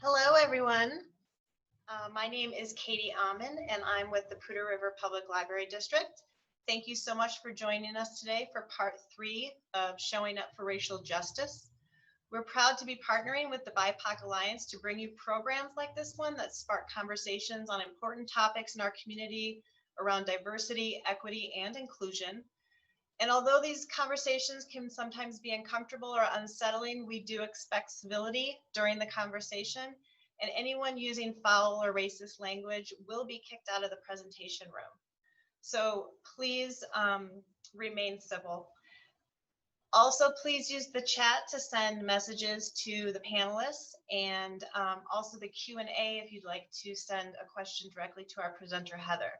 Hello, everyone. My name is Katie Amon, and I'm with the Poudre River Public Library District. Thank you so much for joining us today for part 3 of Showing Up for Racial Justice. We're proud to be partnering with the BIPOC Alliance to bring you programs like this one that spark conversations on important topics in our community around diversity, equity, and inclusion. And although these conversations can sometimes be uncomfortable or unsettling, we do expect civility during the conversation, and anyone using foul or racist language will be kicked out of the presentation room. So please remain civil. Also, please use the chat to send messages to the panelists, and also the Q&A if you'd like to send a question directly to our presenter, Heather.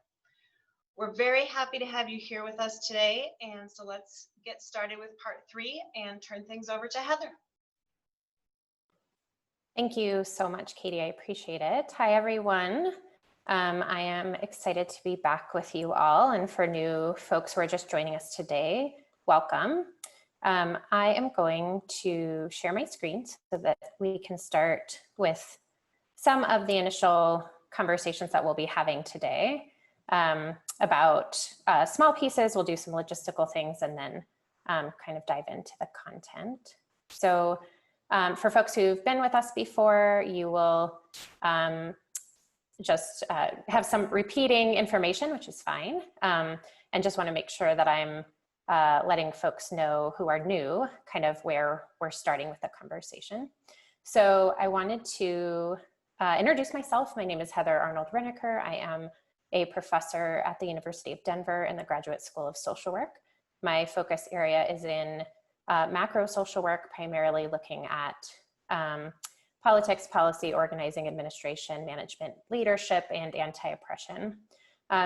We're very happy to have you here with us today, and so let's get started with part 3 and turn things over to Heather. Thank you so much, Katie. I appreciate it. Hi, everyone. I am excited to be back with you all, and for new folks who are just joining us today, welcome. I am going to share my screen so that we can start with some of the initial conversations that we'll be having today. About small pieces, we'll do some logistical things and then kind of dive into the content. So for folks who've been with us before, you will just have some repeating information, which is fine. And just want to make sure that I'm letting folks know who are new, kind of where we're starting with the conversation. So I wanted to introduce myself. My name is Heather Arnold-Renicker. I am a professor at the University of Denver in the Graduate School of Social Work. My focus area is in macro social work, primarily looking at politics, policy, organizing, administration, management, leadership, and anti-oppression.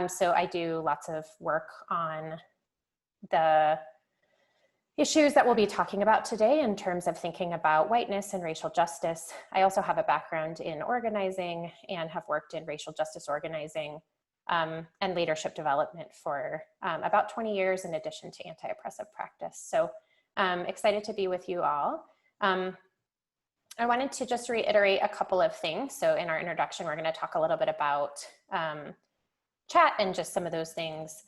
So I do lots of work on the issues that we'll be talking about today in terms of thinking about whiteness and racial justice. I also have a background in organizing and have worked in racial justice organizing and leadership development for about 20 years in addition to anti-oppressive practice. So excited to be with you all. I wanted to just reiterate a couple of things. So in our introduction, we're going to talk a little bit about chat and just some of those things.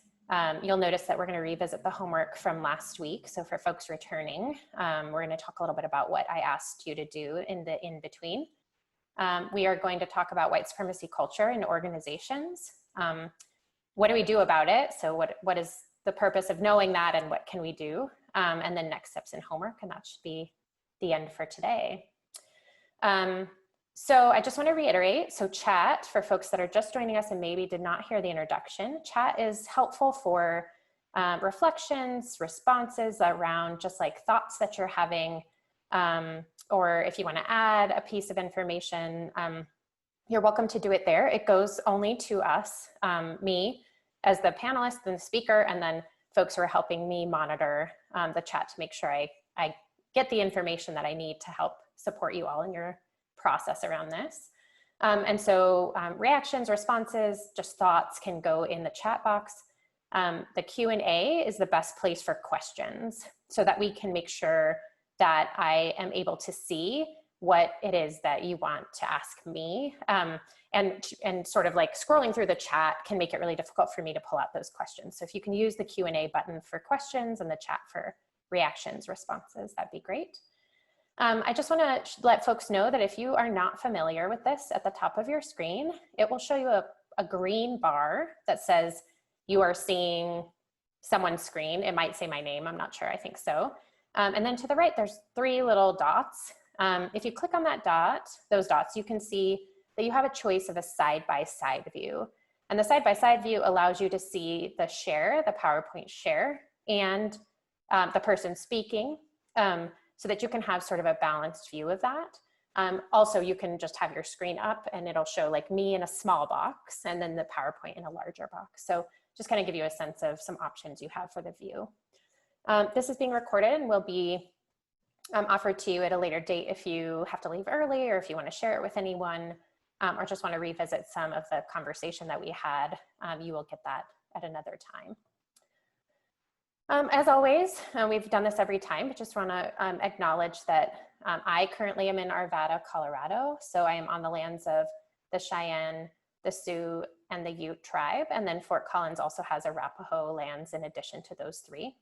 You'll notice that we're going to revisit the homework from last week. So for folks returning, we're going to talk a little bit about what I asked you to do in the in-between. We are going to talk about white supremacy culture in organizations. What do we do about it? So what is the purpose of knowing that, and what can we do? And then next steps in homework, and that should be the end for today. So I just want to reiterate, so chat, for folks that are just joining us and maybe did not hear the introduction, chat is helpful for reflections, responses around just like thoughts that you're having, or if you want to add a piece of information, you're welcome to do it there. It goes only to us, me as the panelist and the speaker, and then folks who are helping me monitor the chat to make sure I get the information that I need to help support you all in your process around this. And so reactions, responses, just thoughts can go in the chat box. The Q&A is the best place for questions so that we can make sure that I am able to see what it is that you want to ask me. And sort of like scrolling through the chat can make it really difficult for me to pull out those questions. So if you can use the Q&A button for questions and the chat for reactions, responses, that'd be great. I just want to let folks know that if you are not familiar with this, at the top of your screen, it will show you a green bar that says you are seeing someone's screen. It might say my name, I'm not sure, I think so. And then to the right, there's 3 little dots. If you click on those dots, you can see that you have a choice of a side-by-side view. And the side-by-side view allows you to see the share, the PowerPoint share, and the person speaking, so that you can have sort of a balanced view of that. Also, you can just have your screen up and it'll show like me in a small box and then the PowerPoint in a larger box. So just kind of give you a sense of some options you have for the view. This is being recorded and will be offered to you at a later date if you have to leave early or if you want to share it with anyone or just want to revisit some of the conversation that we had. You will get that at another time. As always, we've done this every time, but just want to acknowledge that I currently am in Arvada, Colorado. So I am on the lands of the Cheyenne, the Sioux, and the Ute tribe. And then Fort Collins also has Arapaho lands in addition to those three.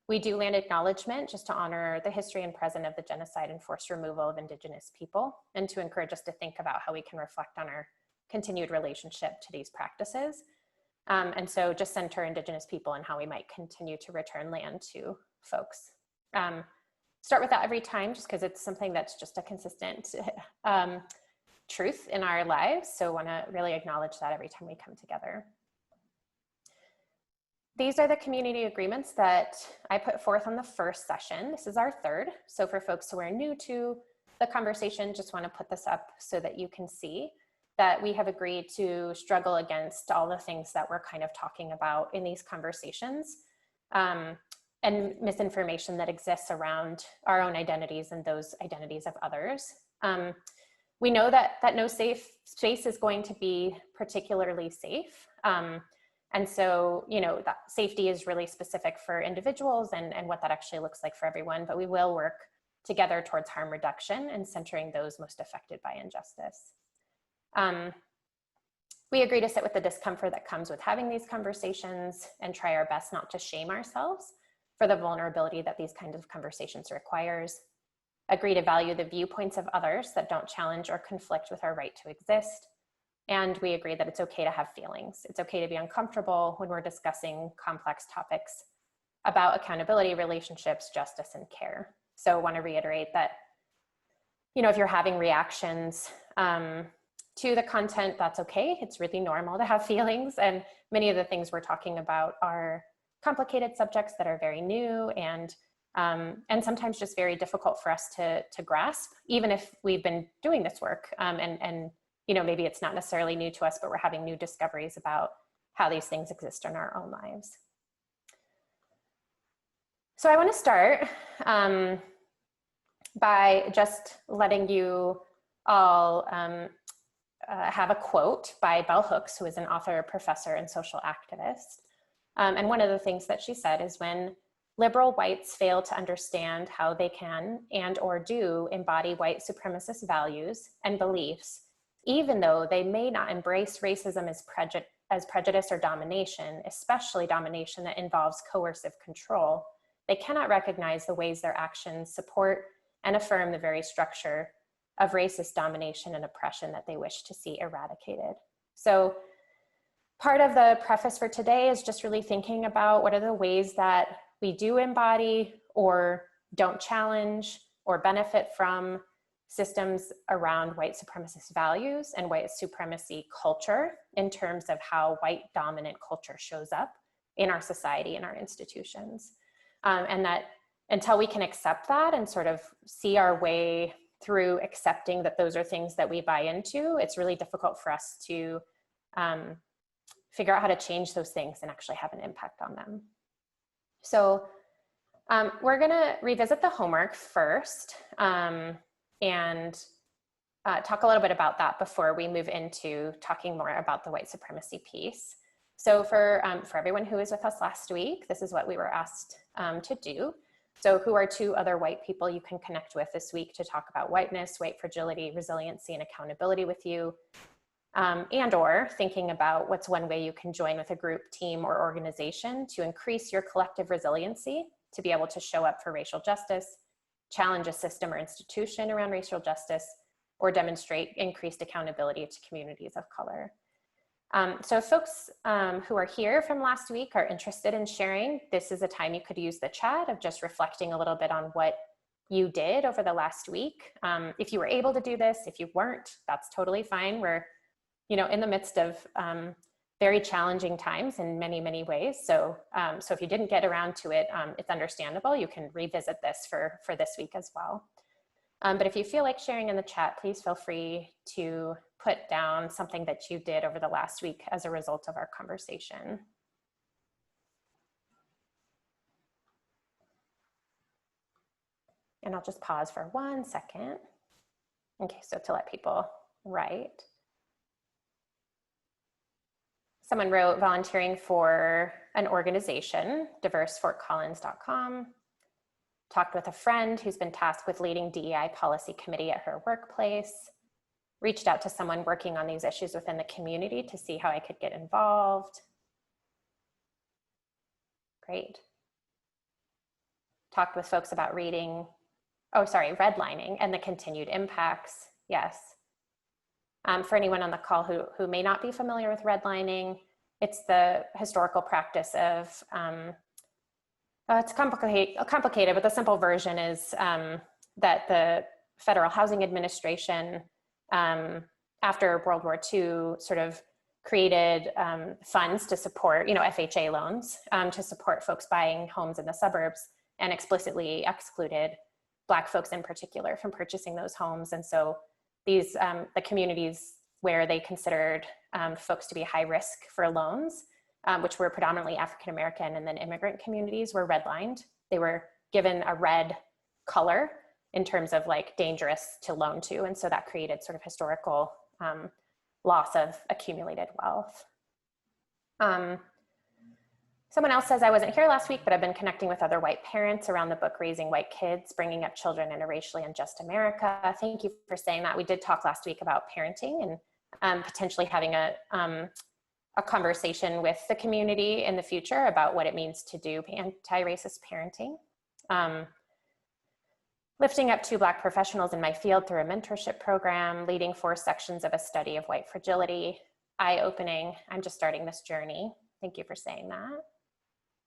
We do land acknowledgement just to honor the history and present of the genocide and forced removal of Indigenous people, and to encourage us to think about how we can reflect on our continued relationship to these practices. And so just center Indigenous people and how we might continue to return land to folks. Start with that every time, just because it's something that's just a consistent truth in our lives. So want to really acknowledge that every time we come together. These are the community agreements that I put forth on the first session. This is our third. So for folks who are new to the conversation, just want to put this up so that you can see that we have agreed to struggle against all the things that we're kind of talking about in these conversations, and misinformation that exists around our own identities and those identities of others. We know that no safe space is going to be particularly safe. And so, you know, that safety is really specific for individuals and what that actually looks like for everyone, but we will work together towards harm reduction and centering those most affected by injustice. We agree to sit with the discomfort that comes with having these conversations and try our best not to shame ourselves for the vulnerability that these kinds of conversations requires. Agree to value the viewpoints of others that don't challenge or conflict with our right to exist. And we agree that it's okay to have feelings. It's okay to be uncomfortable when we're discussing complex topics about accountability, relationships, justice, and care. So I want to reiterate that, you know, if you're having reactions to the content, that's okay. It's really normal to have feelings. And many of the things we're talking about are complicated subjects that are very new and sometimes just very difficult for us to grasp, even if we've been doing this work. And you know, maybe it's not necessarily new to us, but we're having new discoveries about how these things exist in our own lives. So I want to start by just letting you all have a quote by Bell Hooks, who is an author, professor, and social activist. And one of the things that she said is, when liberal whites fail to understand how they can and or do embody white supremacist values and beliefs, even though they may not embrace racism as prejudice or domination, especially domination that involves coercive control, they cannot recognize the ways their actions support and affirm the very structure of racist domination and oppression that they wish to see eradicated. So part of the preface for today is just really thinking about what are the ways that we do embody or don't challenge or benefit from systems around white supremacist values and white supremacy culture in terms of how white dominant culture shows up in our society and our institutions. And that until we can accept that and sort of see our way through accepting that those are things that we buy into, it's really difficult for us to figure out how to change those things and actually have an impact on them. So we're gonna revisit the homework first and talk a little bit about that before we move into talking more about the white supremacy piece. So for everyone who was with us last week, this is what we were asked to do. So who are two other white people you can connect with this week to talk about whiteness, white fragility, resiliency, and accountability with you? And or thinking about what's one way you can join with a group, team, or organization to increase your collective resiliency to be able to show up for racial justice, challenge a system or institution around racial justice, or demonstrate increased accountability to communities of color. So folks who are here from last week are interested in sharing, this is a time you could use the chat of just reflecting a little bit on what you did over the last week. If you were able to do this, if you weren't, that's totally fine. We're, you know, in the midst of very challenging times in many, many ways. So, so if you didn't get around to it, it's understandable. You can revisit this for this week as well. But if you feel like sharing in the chat, please feel free to put down something that you did over the last week as a result of our conversation. And I'll just pause for 1 second. Okay, so to let people write. Someone wrote volunteering for an organization, diversefortcollins.com. Talked with a friend who's been tasked with leading DEI policy committee at her workplace. Reached out to someone working on these issues within the community to see how I could get involved. Great. Talked with folks about redlining and the continued impacts. Yes. For anyone on the call who may not be familiar with redlining, it's the historical practice of, it's complicated, but the simple version is that the Federal Housing Administration, after World War II, sort of created funds to support, FHA loans to support folks buying homes in the suburbs, and explicitly excluded Black folks in particular from purchasing those homes. And so these, the communities where they considered folks to be high risk for loans, which were predominantly African-American and then immigrant communities, were redlined. They were given a red color in terms of like dangerous to loan to. And so that created sort of historical loss of accumulated wealth. Someone else says, I wasn't here last week, but I've been connecting with other white parents around the book, Raising White Kids, Bringing Up Children in a Racially Unjust America. Thank you for saying that. We did talk last week about parenting and potentially having a conversation with the community in the future about what it means to do anti-racist parenting. Lifting up 2 Black professionals in my field through a mentorship program, leading 4 sections of a study of white fragility, eye-opening. I'm just starting this journey. Thank you for saying that.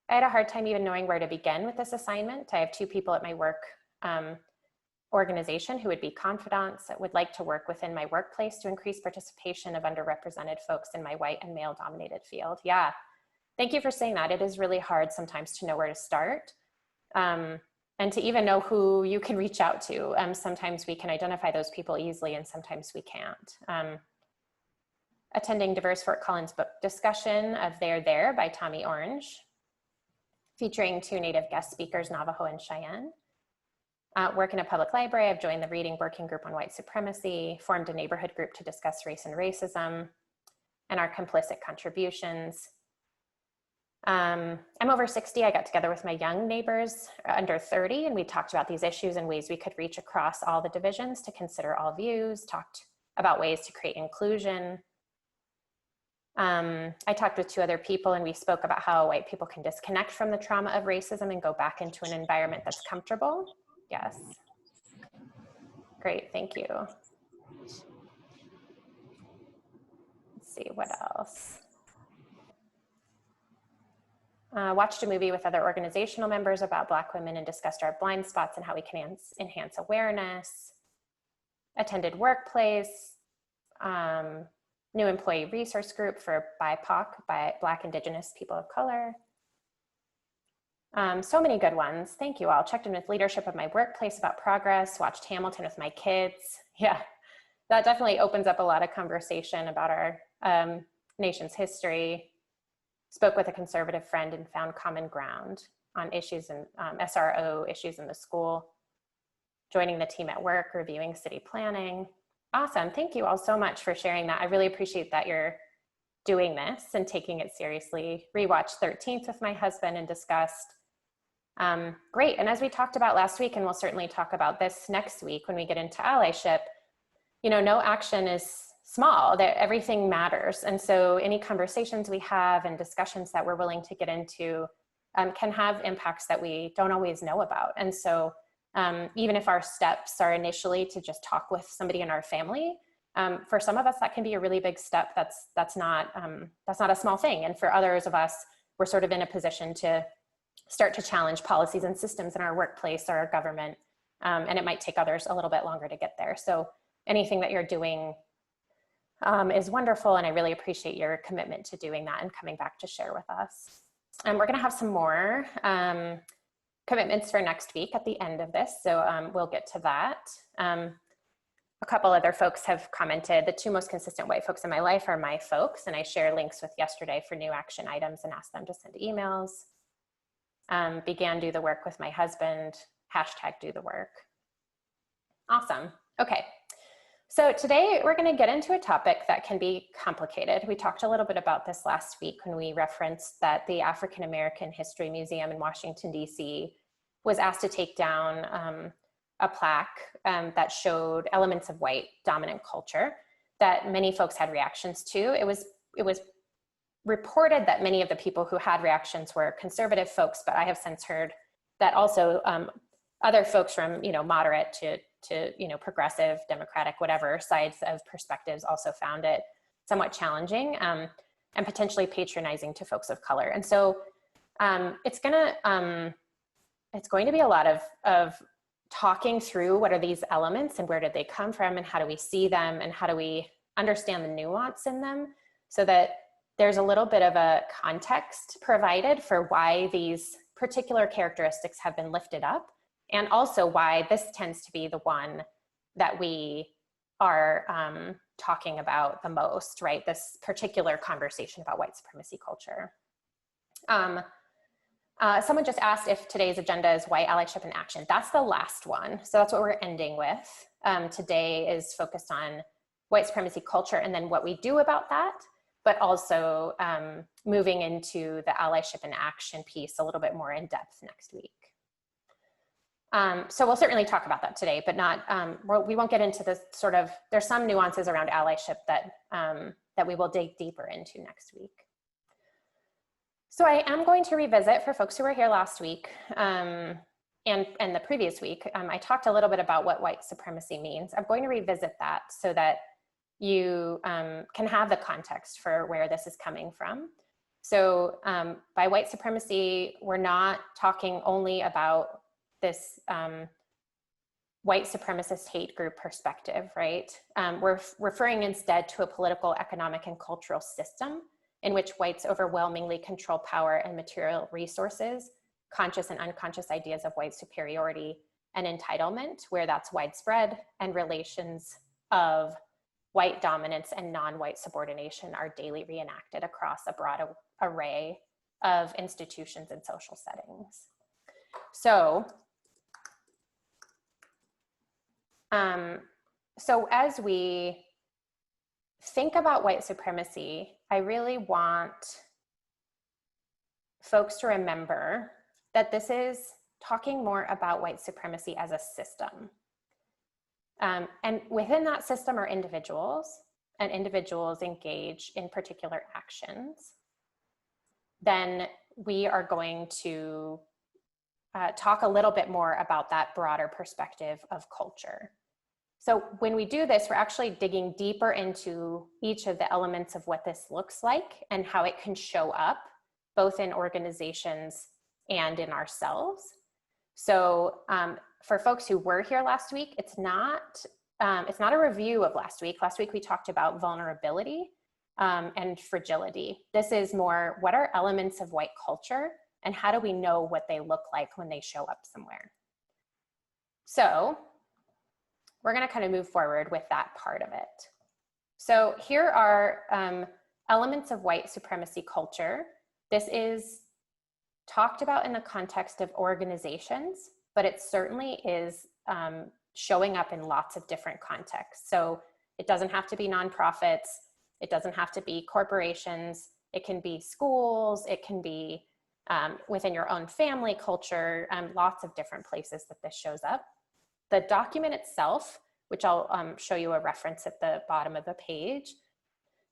I had a hard time even knowing where to begin with this assignment. I have 2 people at my work organization who would be confidants that would like to work within my workplace to increase participation of underrepresented folks in my white and male dominated field. Yeah, thank you for saying that. It is really hard sometimes to know where to start and to even know who you can reach out to. Sometimes we can identify those people easily and sometimes we can't. Attending Diverse Fort Collins book discussion of They're There by Tommy Orange, featuring 2 Native guest speakers, Navajo and Cheyenne. Work in a public library. I've joined the reading working group on white supremacy, formed a neighborhood group to discuss race and racism, and our complicit contributions. I'm over 60. I got together with my young neighbors under 30, and we talked about these issues and ways we could reach across all the divisions to consider all views, talked about ways to create inclusion. I talked with 2 other people and we spoke about how white people can disconnect from the trauma of racism and go back into an environment that's comfortable. Yes. Great, thank you. Let's see, what else? Watched a movie with other organizational members about Black women and discussed our blind spots and how we can enhance awareness. Attended workplace, new employee resource group for BIPOC, by Black, Indigenous, people of color. So many good ones. Thank you all. Checked in with leadership of my workplace about progress, watched Hamilton with my kids. Yeah, that definitely opens up a lot of conversation about our nation's history. Spoke with a conservative friend and found common ground on issues and SRO issues in the school. Joining the team at work, reviewing city planning. Awesome, thank you all so much for sharing that. I really appreciate that you're doing this and taking it seriously. Rewatched 13th with my husband and discussed. Great, and as we talked about last week, and we'll certainly talk about this next week when we get into allyship, no action is small, that everything matters. And so any conversations we have and discussions that we're willing to get into can have impacts that we don't always know about. And so even if our steps are initially to just talk with somebody in our family, for some of us that can be a really big step. That's not a small thing. And for others of us, we're sort of in a position to start to challenge policies and systems in our workplace or our government. And it might take others a little bit longer to get there. So anything that you're doing is wonderful. And I really appreciate your commitment to doing that and coming back to share with us. And we're gonna have some more commitments for next week at the end of this. So we'll get to that. A couple other folks have commented, the 2 most consistent white folks in my life are my folks, and I share links with yesterday for new action items and ask them to send emails. Began do the work with my husband, #do the work. Awesome, okay. So today we're going to get into a topic that can be complicated. We talked a little bit about this last week when we referenced that the African American History Museum in Washington, D.C. was asked to take down a plaque that showed elements of white dominant culture that many folks had reactions to. It was reported that many of the people who had reactions were conservative folks, but I have since heard that also other folks from, moderate to progressive, democratic, whatever sides of perspectives also found it somewhat challenging and potentially patronizing to folks of color. And so it's going to be a lot of talking through what are these elements and where did they come from and how do we see them and how do we understand the nuance in them, so that there's a little bit of a context provided for why these particular characteristics have been lifted up, and also why this tends to be the one that we are talking about the most, right? This particular conversation about white supremacy culture. Someone just asked if today's agenda is white allyship in action. That's the last one. So that's what we're ending with. Today is focused on white supremacy culture and then what we do about that, but also moving into the allyship in action piece a little bit more in depth next week. So we'll certainly talk about that today, but not, we won't get into this sort of, there's some nuances around allyship that, that we will dig deeper into next week. So I am going to revisit, for folks who were here last week and the previous week, I talked a little bit about what white supremacy means. I'm going to revisit that so that you can have the context for where this is coming from. So by white supremacy, we're not talking only about this white supremacist hate group perspective, right? We're referring instead to a political, economic, and cultural system in which whites overwhelmingly control power and material resources, conscious and unconscious ideas of white superiority and entitlement, where that's widespread, and relations of white dominance and non-white subordination are daily reenacted across a broad array of institutions and social settings. So, as we think about white supremacy, I really want folks to remember that this is talking more about white supremacy as a system. And within that system are individuals, and individuals engage in particular actions. Then we are going to talk a little bit more about that broader perspective of culture. So when we do this, we're actually digging deeper into each of the elements of what this looks like and how it can show up both in organizations and in ourselves. So for folks who were here last week, it's not a review of last week. Last week we talked about vulnerability and fragility. This is more, what are elements of white culture and how do we know what they look like when they show up somewhere? So we're going to kind of move forward with that part of it. So here are elements of white supremacy culture. This is talked about in the context of organizations, but it certainly is showing up in lots of different contexts. So it doesn't have to be nonprofits. It doesn't have to be corporations. It can be schools. It can be within your own family culture, lots of different places that this shows up. The document itself, which I'll show you a reference at the bottom of the page,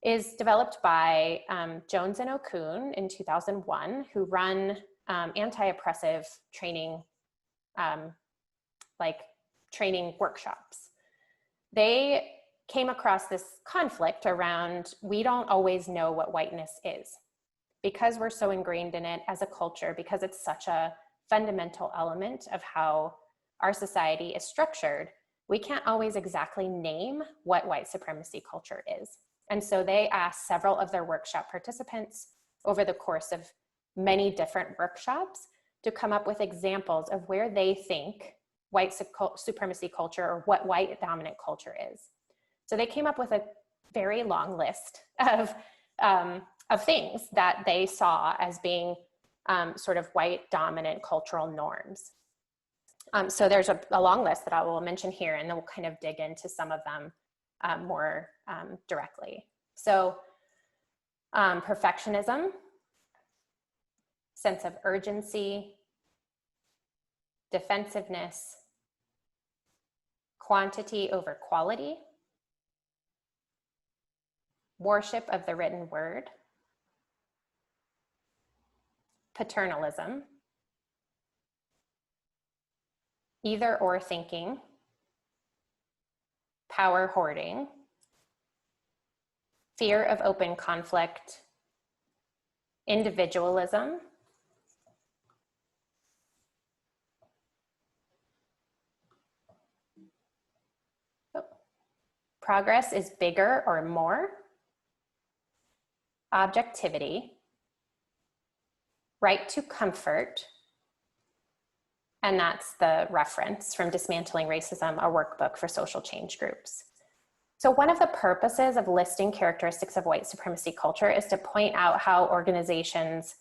is developed by Jones and Okun in 2001, who run anti-oppressive training, training workshops. They came across this conflict around, we don't always know what whiteness is. Because we're so ingrained in it as a culture, because it's such a fundamental element of how our society is structured, we can't always exactly name what white supremacy culture is. And so they asked several of their workshop participants over the course of many different workshops to come up with examples of where they think white supremacy culture or what white dominant culture is. So they came up with a very long list of things that they saw as being sort of white dominant cultural norms. So there's a long list that I will mention here, and then we'll kind of dig into some of them more directly. So perfectionism, sense of urgency, defensiveness, quantity over quality, worship of the written word, paternalism, either or thinking, power hoarding, fear of open conflict, individualism, progress is bigger or more, objectivity, right to comfort, and that's the reference from Dismantling Racism, a workbook for social change groups. So one of the purposes of listing characteristics of white supremacy culture is to point out how organizations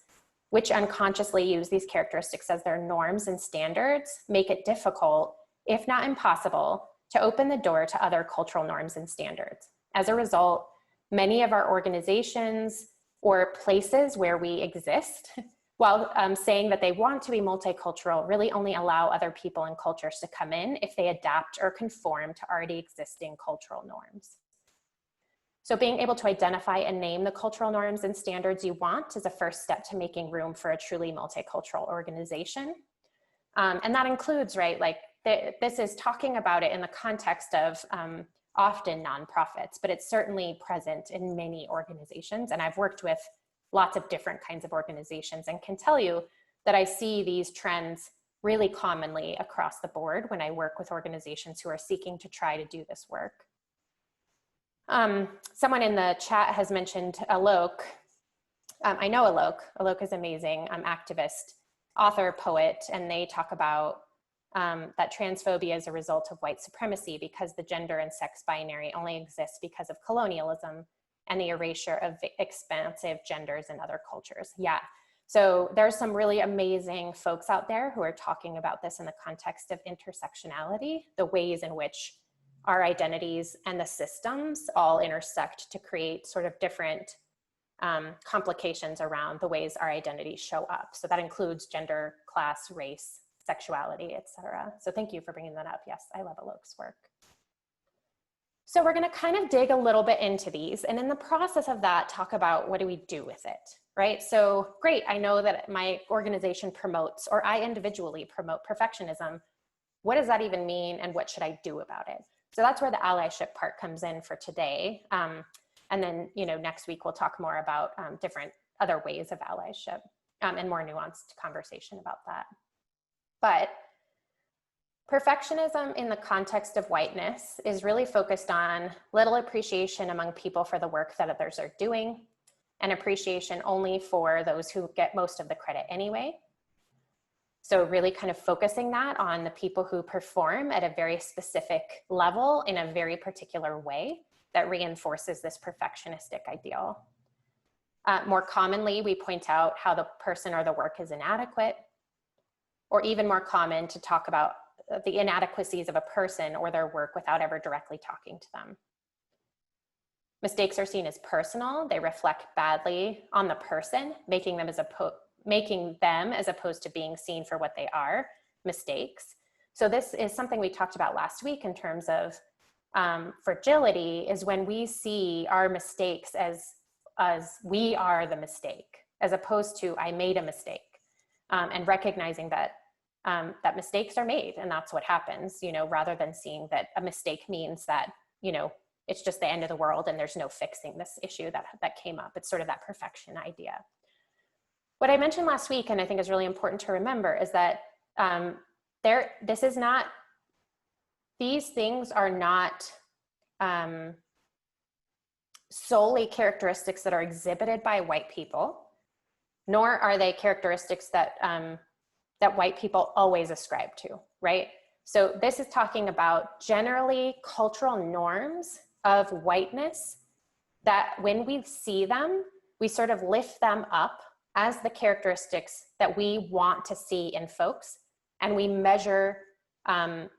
which unconsciously use these characteristics as their norms and standards make it difficult, if not impossible, to open the door to other cultural norms and standards. As a result, many of our organizations or places where we exist, while saying that they want to be multicultural, really only allow other people and cultures to come in if they adapt or conform to already existing cultural norms. So being able to identify and name the cultural norms and standards you want is a first step to making room for a truly multicultural organization. And that includes, right, like this is talking about it in the context of often nonprofits, but it's certainly present in many organizations. And I've worked with lots of different kinds of organizations and can tell you that I see these trends really commonly across the board when I work with organizations who are seeking to try to do this work. Someone in the chat has mentioned Alok. I know Alok. Alok is amazing, activist, author, poet, and they talk about that transphobia is a result of white supremacy because the gender and sex binary only exists because of colonialism and the erasure of expansive genders in other cultures. Yeah, so there's some really amazing folks out there who are talking about this in the context of intersectionality, the ways in which our identities and the systems all intersect to create sort of different complications around the ways our identities show up. So that includes gender, class, race, sexuality, etc. So thank you for bringing that up. Yes, I love Alok's work. So we're going to kind of dig a little bit into these, and in the process of that, talk about what do we do with it, right? So great, I know that my organization promotes, or I individually promote perfectionism. What does that even mean, and what should I do about it? So that's where the allyship part comes in for today. And then, next week we'll talk more about different other ways of allyship and more nuanced conversation about that. But perfectionism in the context of whiteness is really focused on little appreciation among people for the work that others are doing, and appreciation only for those who get most of the credit anyway. So really kind of focusing that on the people who perform at a very specific level in a very particular way that reinforces this perfectionistic ideal. More commonly, we point out how the person or the work is inadequate, or even more common to talk about the inadequacies of a person or their work without ever directly talking to them. Mistakes are seen as personal. They reflect badly on the person, making them as opposed to being seen for what they are, mistakes. So this is something we talked about last week in terms of fragility, is when we see our mistakes as we are the mistake, as opposed to I made a mistake, and recognizing that that mistakes are made and that's what happens, rather than seeing that a mistake means that, it's just the end of the world and there's no fixing this issue that came up. It's sort of that perfection idea. What I mentioned last week, and I think is really important to remember, is that these things are not solely characteristics that are exhibited by white people, nor are they characteristics that white people always ascribe to, right? So this is talking about generally cultural norms of whiteness that when we see them, we sort of lift them up as the characteristics that we want to see in folks, and we measure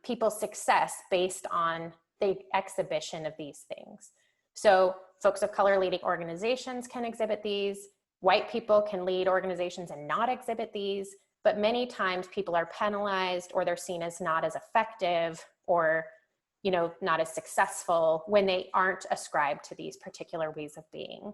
people's success based on the exhibition of these things. So folks of color leading organizations can exhibit these. White people can lead organizations and not exhibit these, but many times people are penalized, or they're seen as not as effective, or, you know, not as successful when they aren't ascribed to these particular ways of being.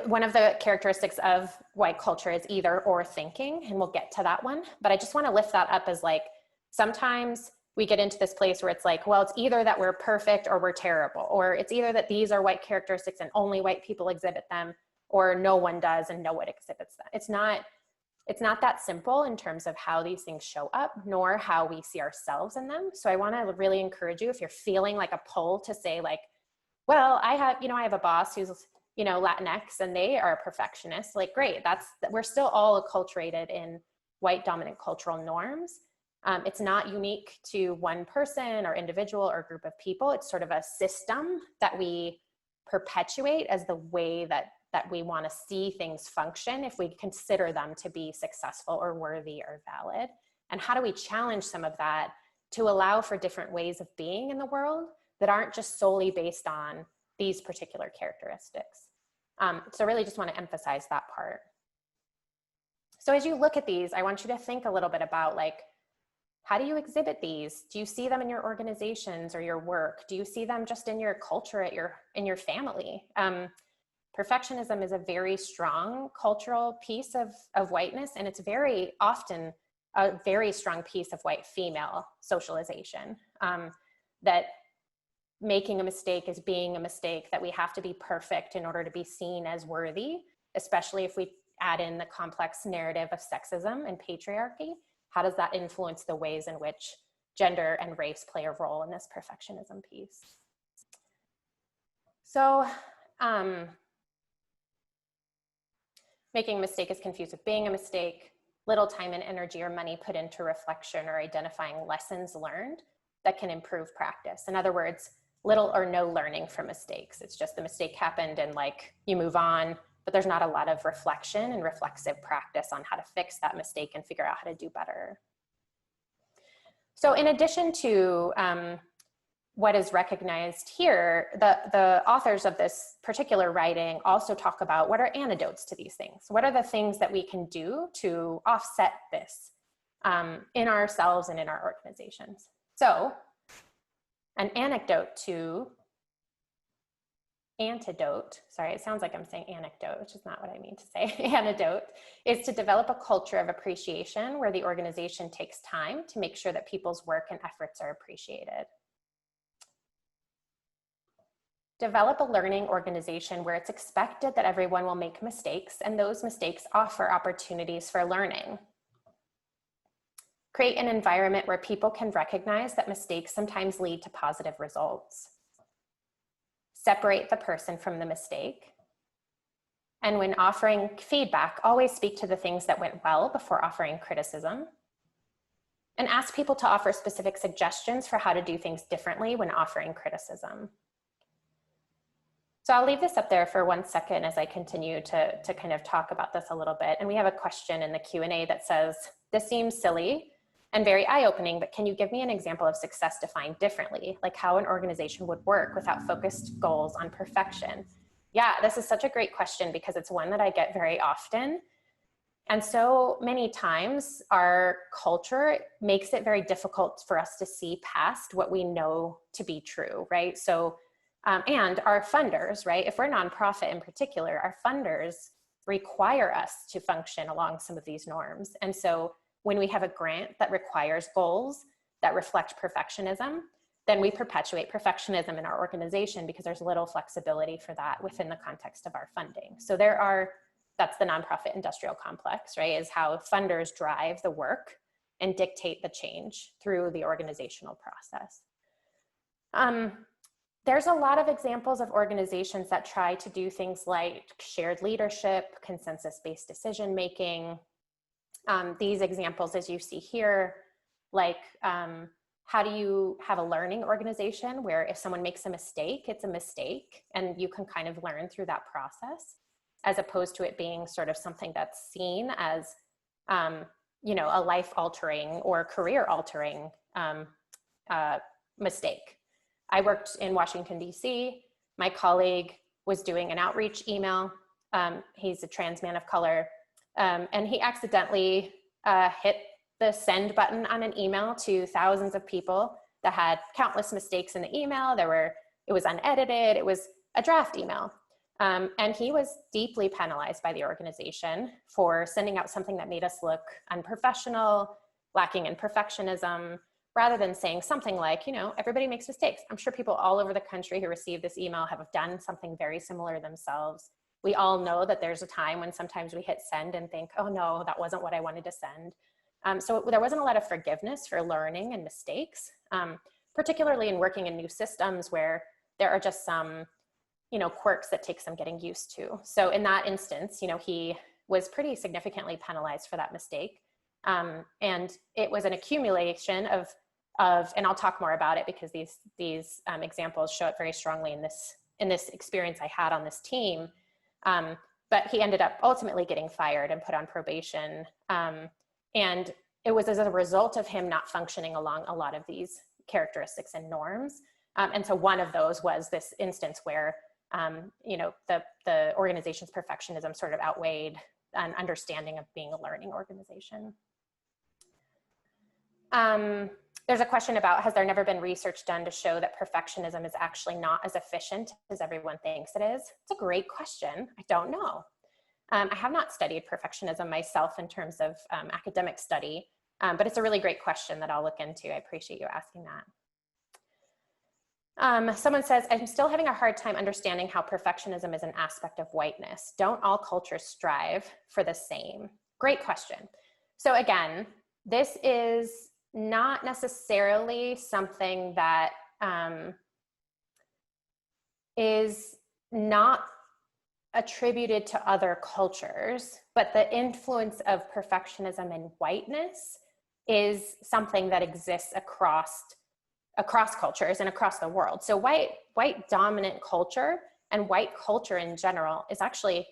One of the characteristics of white culture is either or thinking, and we'll get to that one, but I just want to lift that up as like, sometimes we get into this place where it's like, well, it's either that we're perfect or we're terrible, or it's either that these are white characteristics and only white people exhibit them, or no one does and no one exhibits them. It's not that simple in terms of how these things show up, nor how we see ourselves in them. So I want to really encourage you, if you're feeling like a pull to say like, well, I have a boss who's, you know, Latinx and they are a perfectionist, like, great, we're still all acculturated in white dominant cultural norms. It's not unique to one person or individual or group of people. It's sort of a system that we perpetuate as the way that we want to see things function if we consider them to be successful or worthy or valid. And how do we challenge some of that to allow for different ways of being in the world that aren't just solely based on these particular characteristics? So really just want to emphasize that part. So as you look at these, I want you to think a little bit about like, how do you exhibit these? Do you see them in your organizations or your work? Do you see them just in your culture, in your family? Perfectionism is a very strong cultural piece of whiteness, and it's very often a very strong piece of white female socialization, that making a mistake is being a mistake, that we have to be perfect in order to be seen as worthy, especially if we add in the complex narrative of sexism and patriarchy. How does that influence the ways in which gender and race play a role in this perfectionism piece? So making a mistake is confused with being a mistake. Little time and energy or money put into reflection or identifying lessons learned that can improve practice. In other words, little or no learning from mistakes. It's just the mistake happened and like you move on, but there's not a lot of reflection and reflexive practice on how to fix that mistake and figure out how to do better. So in addition to what is recognized here, the authors of this particular writing also talk about what are antidotes to these things. What are the things that we can do to offset this in ourselves and in our organizations? So an antidote, sorry, it sounds like I'm saying anecdote, which is not what I mean to say. Antidote is to develop a culture of appreciation where the organization takes time to make sure that people's work and efforts are appreciated. Develop a learning organization where it's expected that everyone will make mistakes and those mistakes offer opportunities for learning. Create an environment where people can recognize that mistakes sometimes lead to positive results. Separate the person from the mistake. And when offering feedback, always speak to the things that went well before offering criticism. And ask people to offer specific suggestions for how to do things differently when offering criticism. So I'll leave this up there for 1 second as I continue to kind of talk about this a little bit. And we have a question in the Q&A that says, this seems silly and very eye-opening, but can you give me an example of success defined differently, like how an organization would work without focused goals on perfection? Yeah, this is such a great question because it's one that I get very often. And so many times our culture makes it very difficult for us to see past what we know to be true, right? So, and our funders, right? If we're a nonprofit in particular, our funders require us to function along some of these norms. And so when we have a grant that requires goals that reflect perfectionism, then we perpetuate perfectionism in our organization because there's little flexibility for that within the context of our funding. So that's the nonprofit industrial complex, right? Is how funders drive the work and dictate the change through the organizational process. There's a lot of examples of organizations that try to do things like shared leadership, consensus-based decision-making. These examples, as you see here, like how do you have a learning organization where if someone makes a mistake, it's a mistake and you can kind of learn through that process, as opposed to it being sort of something that's seen as, you know, a life-altering or career-altering mistake. I worked in Washington, DC. My colleague was doing an outreach email. He's a trans man of color. And he accidentally hit the send button on an email to thousands of people that had countless mistakes in the email. It was unedited. It was a draft email. And he was deeply penalized by the organization for sending out something that made us look unprofessional, lacking in perfectionism, rather than saying something like, you know, everybody makes mistakes. I'm sure people all over the country who receive this email have done something very similar themselves. We all know that there's a time when sometimes we hit send and think, oh no, that wasn't what I wanted to send. So there wasn't a lot of forgiveness for learning and mistakes, particularly in working in new systems where there are just some, you know, quirks that take some getting used to. So in that instance, you know, he was pretty significantly penalized for that mistake. And it was an accumulation of, and I'll talk more about it because these examples show it very strongly in this experience I had on this team. But he ended up ultimately getting fired and put on probation. And it was as a result of him not functioning along a lot of these characteristics and norms. And so one of those was this instance where, you know, the organization's perfectionism sort of outweighed an understanding of being a learning organization. There's a question about, has there never been research done to show that perfectionism is actually not as efficient as everyone thinks it is? It's a great question. I don't know. I have not studied perfectionism myself in terms of academic study, but it's a really great question that I'll look into. I appreciate you asking that. Someone says, I'm still having a hard time understanding how perfectionism is an aspect of whiteness. Don't all cultures strive for the same? Great question. So again, this is not necessarily something that is not attributed to other cultures, but the influence of perfectionism and whiteness is something that exists across cultures and across the world. So white dominant culture and white culture in general is actually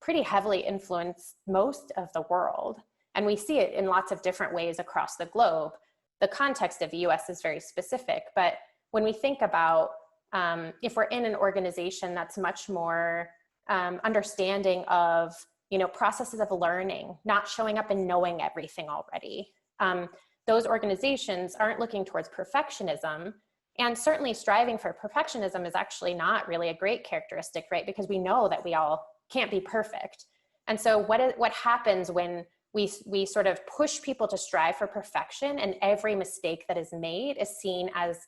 pretty heavily influenced most of the world. And we see it in lots of different ways across the globe. The context of the US is very specific, but when we think about if we're in an organization that's much more understanding of, you know, processes of learning, not showing up and knowing everything already. Those organizations aren't looking towards perfectionism, and certainly striving for perfectionism is actually not really a great characteristic, right? Because we know that we all can't be perfect. And so what happens when we sort of push people to strive for perfection, and every mistake that is made is seen as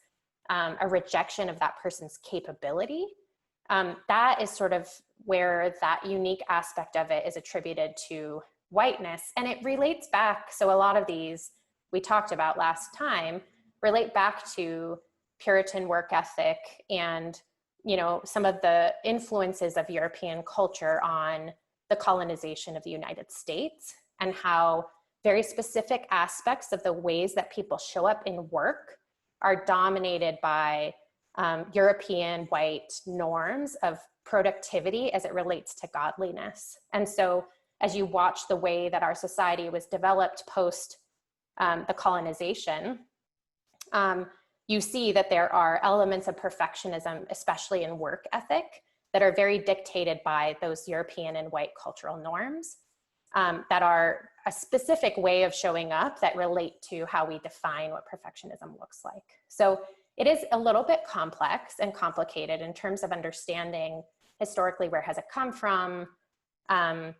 a rejection of that person's capability? That is sort of where that unique aspect of it is attributed to whiteness. And it relates back, so a lot of these we talked about last time relate back to Puritan work ethic and, you know, some of the influences of European culture on the colonization of the United States, and how very specific aspects of the ways that people show up in work are dominated by European white norms of productivity as it relates to godliness. And so as you watch the way that our society was developed post the colonization, you see that there are elements of perfectionism, especially in work ethic, that are very dictated by those European and white cultural norms that are a specific way of showing up that relate to how we define what perfectionism looks like. So it is a little bit complex and complicated in terms of understanding historically where has it come from, and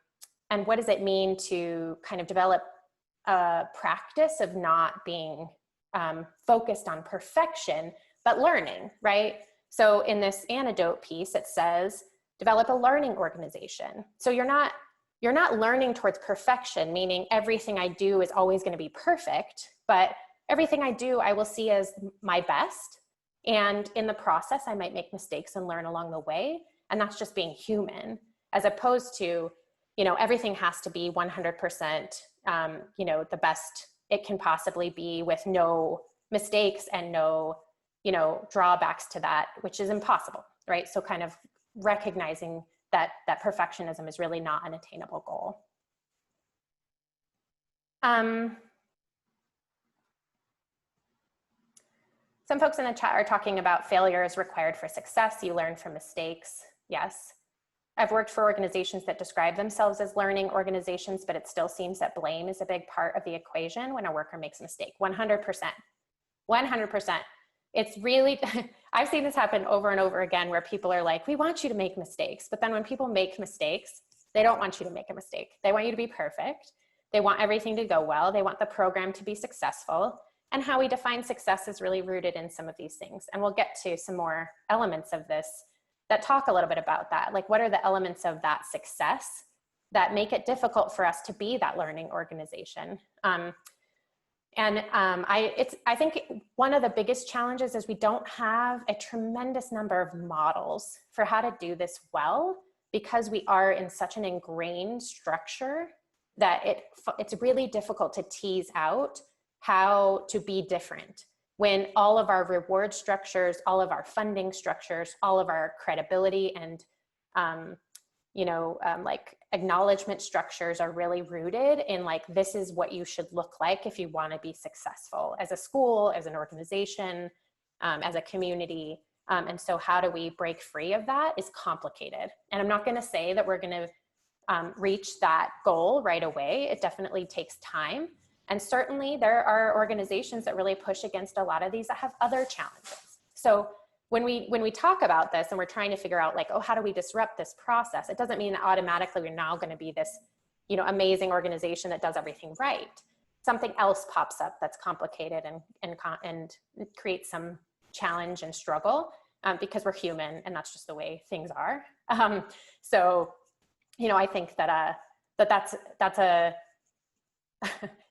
what does it mean to kind of develop a practice of not being focused on perfection, but learning, right? So in this antidote piece, it says, develop a learning organization. So you're not learning towards perfection, meaning everything I do is always going to be perfect, but everything I do, I will see as my best. And in the process, I might make mistakes and learn along the way. And that's just being human, as opposed to, you know, everything has to be 100%, you know, the best it can possibly be with no mistakes and no, you know, drawbacks to that, which is impossible, right? So kind of recognizing that perfectionism is really not an attainable goal. Some folks in the chat are talking about failure is required for success. You learn from mistakes. Yes. I've worked for organizations that describe themselves as learning organizations, but it still seems that blame is a big part of the equation when a worker makes a mistake. 100%. 100%. It's really, I've seen this happen over and over again where people are like, we want you to make mistakes. But then when people make mistakes, they don't want you to make a mistake. They want you to be perfect. They want everything to go well. They want the program to be successful. And how we define success is really rooted in some of these things. And we'll get to some more elements of this that talk a little bit about that. Like, what are the elements of that success that make it difficult for us to be that learning organization? I think one of the biggest challenges is we don't have a tremendous number of models for how to do this well, because we are in such an ingrained structure that it's really difficult to tease out how to be different when all of our reward structures, all of our funding structures, all of our credibility and like acknowledgement structures are really rooted in like, this is what you should look like if you want to be successful as a school, as an organization, as a community. And so how do we break free of that is complicated. And I'm not going to say that we're going to reach that goal right away. It definitely takes time. And certainly there are organizations that really push against a lot of these that have other challenges. So when we talk about this and we're trying to figure out like, oh, how do we disrupt this process? It doesn't mean that automatically we're now going to be this, amazing organization that does everything right. Something else pops up that's complicated and creates some challenge and struggle because we're human and that's just the way things are. I think that that's a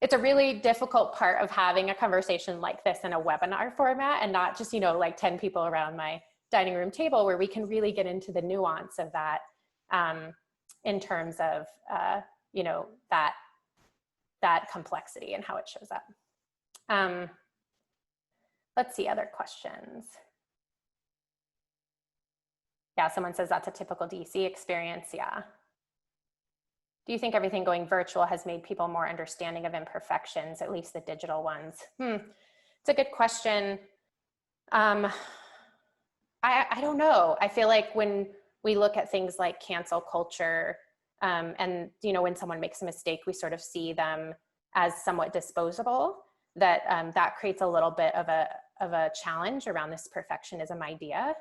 it's a really difficult part of having a conversation like this in a webinar format and not just, like 10 people around my dining room table, where we can really get into the nuance of that in terms of, that complexity and how it shows up. Let's see other questions. Yeah, someone says that's a typical DC experience. Yeah. Do you think everything going virtual has made people more understanding of imperfections, at least the digital ones? It's a good question. I don't know. I feel like when we look at things like cancel culture and, when someone makes a mistake, we sort of see them as somewhat disposable, that creates a little bit of a challenge around this perfectionism idea.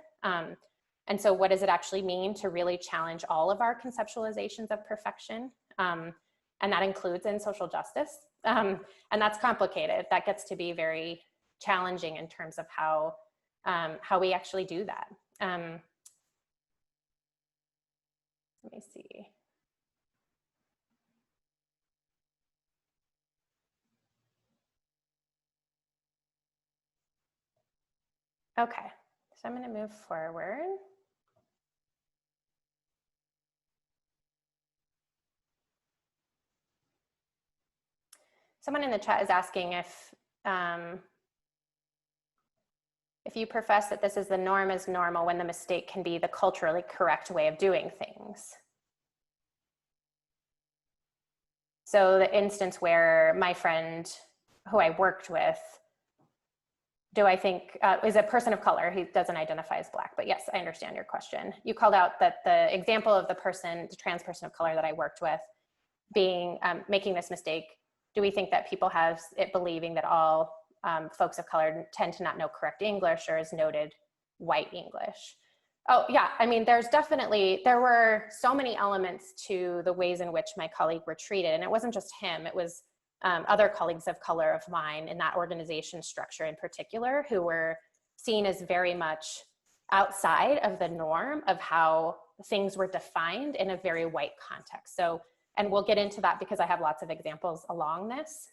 And so what does it actually mean to really challenge all of our conceptualizations of perfection? And that includes in social justice. And that's complicated. That gets to be very challenging in terms of how we actually do that. Let me see. Okay, so I'm going to move forward. Someone in the chat is asking if you profess that this is the norm as normal when the mistake can be the culturally correct way of doing things. So the instance where my friend who I worked with, do I think, is a person of color, he doesn't identify as Black, but yes, I understand your question. You called out that the example of the trans person of color that I worked with being, making this mistake. Do we think that people have it believing that all folks of color tend to not know correct English or is noted white English? Oh yeah, I mean, there were so many elements to the ways in which my colleague were treated. And it wasn't just him, it was other colleagues of color of mine in that organization structure in particular, who were seen as very much outside of the norm of how things were defined in a very white context. So, and we'll get into that because I have lots of examples along this,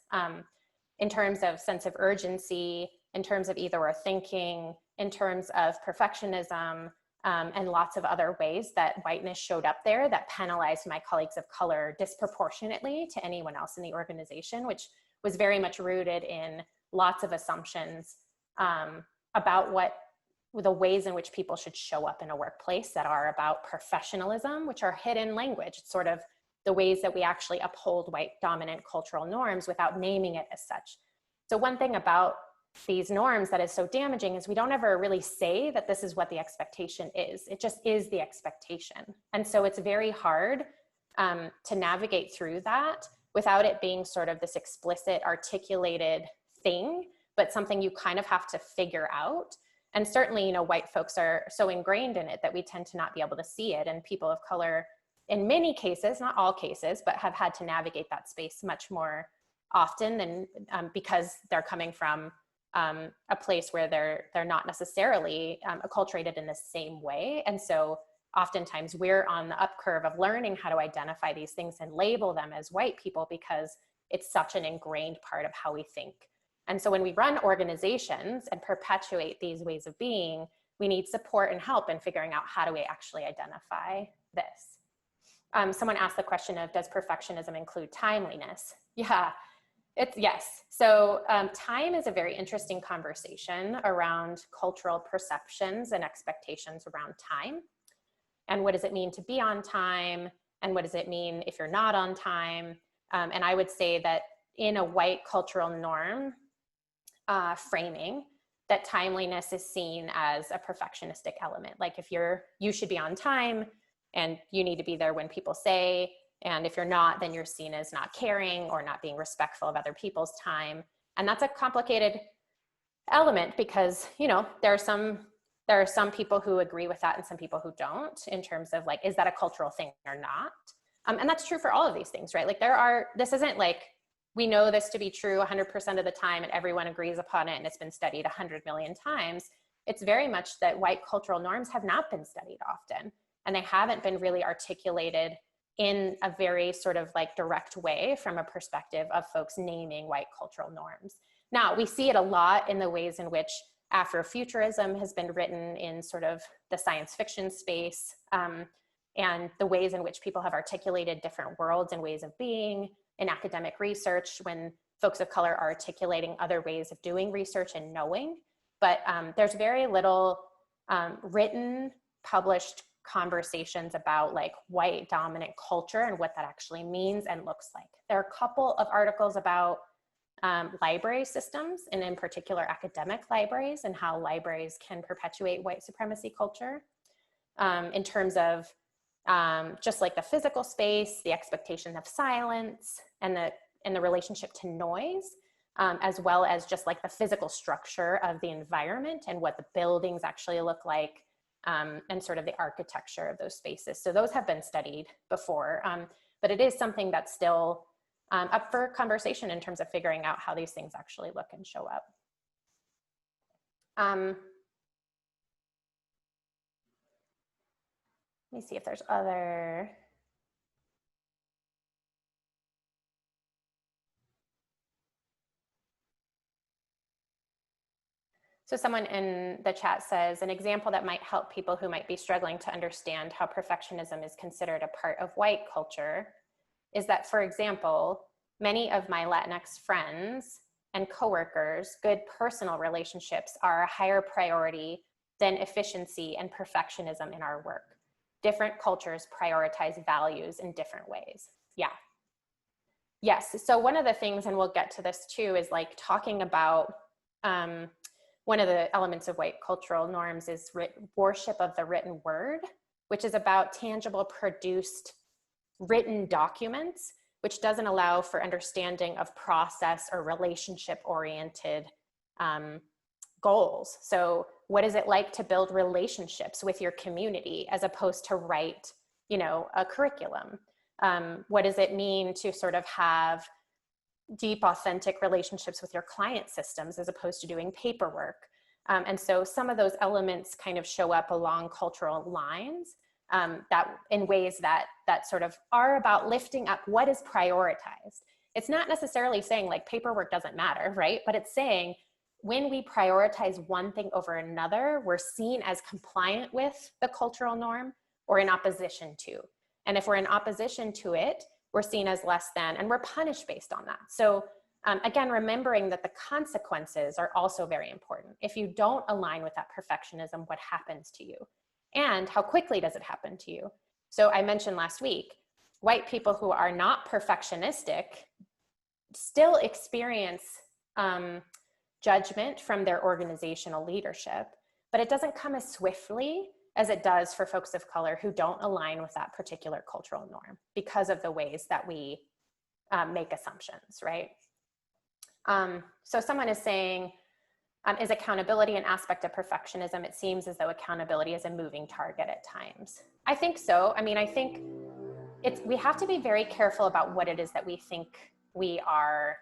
in terms of sense of urgency, in terms of either or thinking, in terms of perfectionism, and lots of other ways that whiteness showed up there that penalized my colleagues of color disproportionately to anyone else in the organization, which was very much rooted in lots of assumptions about the ways in which people should show up in a workplace that are about professionalism, which are hidden language. It's sort of the ways that we actually uphold white dominant cultural norms without naming it as such. So one thing about these norms that is so damaging is we don't ever really say that this is what the expectation is. It just is the expectation. And so it's very hard to navigate through that without it being sort of this explicit, articulated thing, but something you kind of have to figure out. And certainly, you know, white folks are so ingrained in it that we tend to not be able to see it. And people of color, in many cases, not all cases, but have had to navigate that space much more often than because they're coming from a place where they're not necessarily acculturated in the same way. And so oftentimes we're on the up curve of learning how to identify these things and label them as white people because it's such an ingrained part of how we think. And so when we run organizations and perpetuate these ways of being, we need support and help in figuring out how do we actually identify this. Someone asked the question of, does perfectionism include timeliness? Yeah, it's yes. So time is a very interesting conversation around cultural perceptions and expectations around time. And what does it mean to be on time? And what does it mean if you're not on time? And I would say that in a white cultural norm framing, that timeliness is seen as a perfectionistic element. Like if you should be on time and you need to be there when people say, and if you're not, then you're seen as not caring or not being respectful of other people's time. And that's a complicated element because, you know, there are some people who agree with that and some people who don't, in terms of like, is that a cultural thing or not? And that's true for all of these things, right? Like this isn't like, we know this to be true 100% of the time and everyone agrees upon it and it's been studied 100 million times. It's very much that white cultural norms have not been studied often, and they haven't been really articulated in a very sort of like direct way from a perspective of folks naming white cultural norms. Now, we see it a lot in the ways in which Afrofuturism has been written in sort of the science fiction space, and the ways in which people have articulated different worlds and ways of being in academic research when folks of color are articulating other ways of doing research and knowing. But there's very little written, published conversations about like white dominant culture and what that actually means and looks like. There are a couple of articles about library systems, and in particular academic libraries, and how libraries can perpetuate white supremacy culture in terms of just like the physical space, the expectation of silence, and the relationship to noise, as well as just like the physical structure of the environment and what the buildings actually look like, and sort of the architecture of those spaces. So those have been studied before, but it is something that's still up for conversation in terms of figuring out how these things actually look and show up. Let me see if there's other. So someone in the chat says, an example that might help people who might be struggling to understand how perfectionism is considered a part of white culture is that, for example, many of my Latinx friends and coworkers' good personal relationships are a higher priority than efficiency and perfectionism in our work. Different cultures prioritize values in different ways. Yeah. Yes, so one of the things, and we'll get to this too, is like talking about one of the elements of white cultural norms is worship of the written word, which is about tangible, produced, written documents, which doesn't allow for understanding of process or relationship-oriented goals. So what is it like to build relationships with your community as opposed to write, you know, a curriculum? What does it mean to sort of have deep, authentic relationships with your client systems as opposed to doing paperwork? And so some of those elements kind of show up along cultural lines that in ways that sort of are about lifting up what is prioritized. It's not necessarily saying like paperwork doesn't matter, right? But it's saying when we prioritize one thing over another, we're seen as compliant with the cultural norm or in opposition to. And if we're in opposition to it, we're seen as less than, and we're punished based on that. So again, remembering that the consequences are also very important. If you don't align with that perfectionism, what happens to you? And how quickly does it happen to you? So I mentioned last week, white people who are not perfectionistic still experience judgment from their organizational leadership, but it doesn't come as swiftly as it does for folks of color who don't align with that particular cultural norm because of the ways that we make assumptions, right? So someone is saying, is accountability an aspect of perfectionism? It seems as though accountability is a moving target at times. I think so. I mean, I think we have to be very careful about what it is that we think we are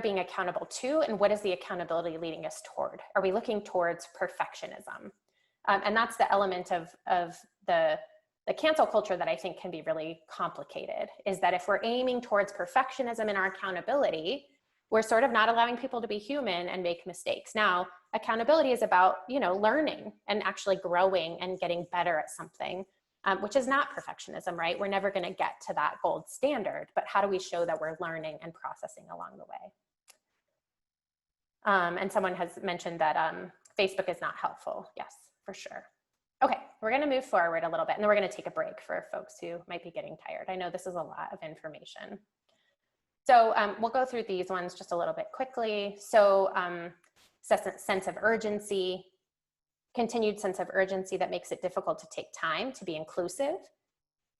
being accountable to, and what is the accountability leading us toward? Are we looking towards perfectionism? And that's the element of the cancel culture that I think can be really complicated, is that if we're aiming towards perfectionism in our accountability, we're sort of not allowing people to be human and make mistakes. Now, accountability is about, learning and actually growing and getting better at something, which is not perfectionism, right? We're never going to get to that gold standard, but how do we show that we're learning and processing along the way? And someone has mentioned that Facebook is not helpful. Yes, for sure. Okay, we're going to move forward a little bit, and then we're going to take a break for folks who might be getting tired. I know this is a lot of information. So we'll go through these ones just a little bit quickly. So sense of urgency, continued sense of urgency that makes it difficult to take time to be inclusive,